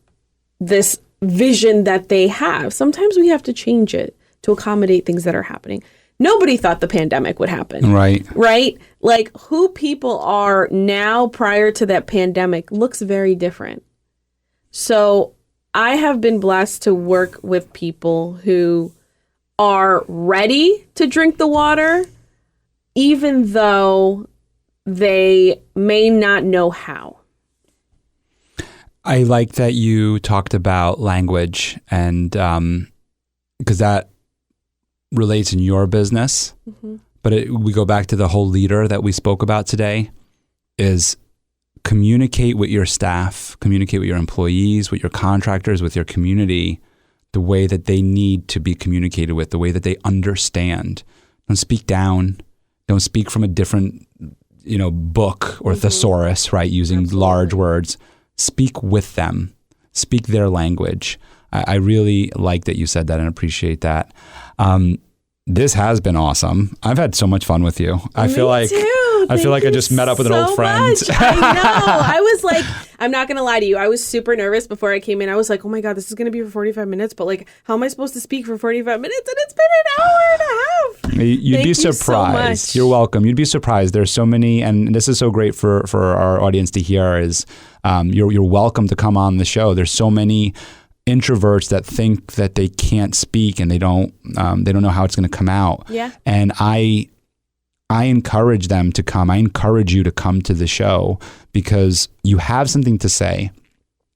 this vision that they have. Sometimes we have to change it to accommodate things that are happening. Nobody thought the pandemic would happen. Right. Right? Like who people are now prior to that pandemic looks very different. So I have been blessed to work with people who are ready to drink the water, even though they may not know how. I like that you talked about language, and because that relates in your business, but we go back to the whole leader that we spoke about today, is communicate with your staff, communicate with your employees, with your contractors, with your community, the way that they need to be communicated with, the way that they understand. Don't speak down. Don't speak from a different, book or thesaurus, right? Using large words. Speak with them. Speak their language. I really like that you said that and appreciate that. This has been awesome. I've had so much fun with you. I feel like I just met up with an old friend. I know. I was like, I'm not going to lie to you. I was super nervous before I came in. I was like, oh my God, this is going to be for 45 minutes. But like, how am I supposed to speak for 45 minutes? And it's been an hour and a half. You'd be surprised. So You're welcome. You'd be surprised. There's so many, and this is so great for our audience to hear is you're welcome to come on the show. There's so many introverts that think that they can't speak and they don't know how it's going to come out. Yeah. And I encourage them to come. I encourage you to come to the show because you have something to say.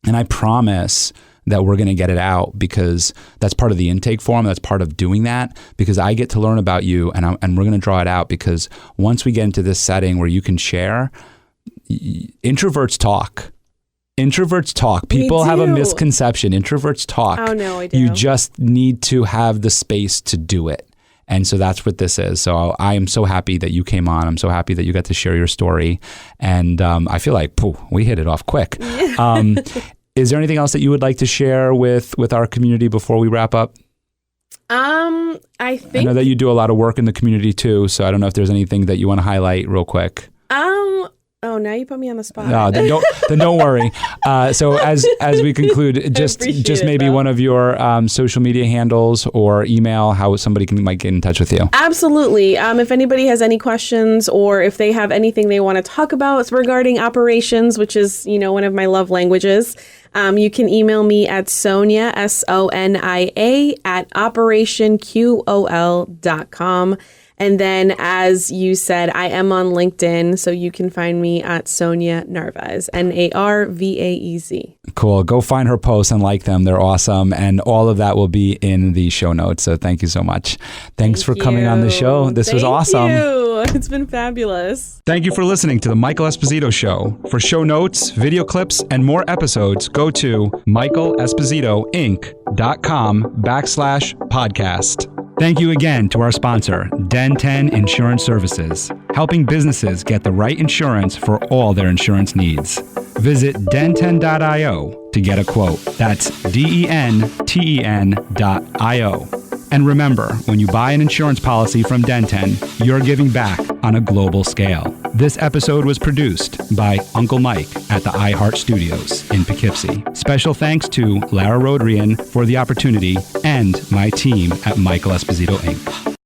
And I promise that we're going to get it out because that's part of the intake form. That's part of doing that because I get to learn about you and we're going to draw it out because once we get into this setting where you can share, introverts talk. Introverts talk. People have a misconception. Introverts talk. Oh, no, I do. You just need to have the space to do it. And so that's what this is. So I am so happy that you came on. I'm so happy that you got to share your story. And I feel like, we hit it off quick. Is there anything else that you would like to share with our community before we wrap up? I know that you do a lot of work in the community too. So I don't know if there's anything that you want to highlight real quick. Oh, now you put me on the spot. No, then don't worry. So as we conclude, just maybe one of your social media handles or email, how somebody might get in touch with you. Absolutely. If anybody has any questions or if they have anything they want to talk about regarding operations, which is one of my love languages, you can email me at Sonia, SONIA, at operationqol.com. And then, as you said, I am on LinkedIn, so you can find me at Sonia Narvaez, Narvaez. Cool. Go find her posts and like them. They're awesome. And all of that will be in the show notes. So thank you so much. Thanks for coming on the show. This was awesome. Thank you. It's been fabulous. Thank you for listening to The Michael Esposito Show. For show notes, video clips, and more episodes, go to michaelespositoinc.com/podcast. Thank you again to our sponsor, Den 10 Insurance Services, helping businesses get the right insurance for all their insurance needs. Visit den10.io to get a quote. That's DENTEN.io. And remember, when you buy an insurance policy from Den 10, you're giving back on a global scale. This episode was produced by Uncle Mike at the iHeart Studios in Poughkeepsie. Special thanks to Lara Rodrian for the opportunity and my team at Michael Esposito Inc.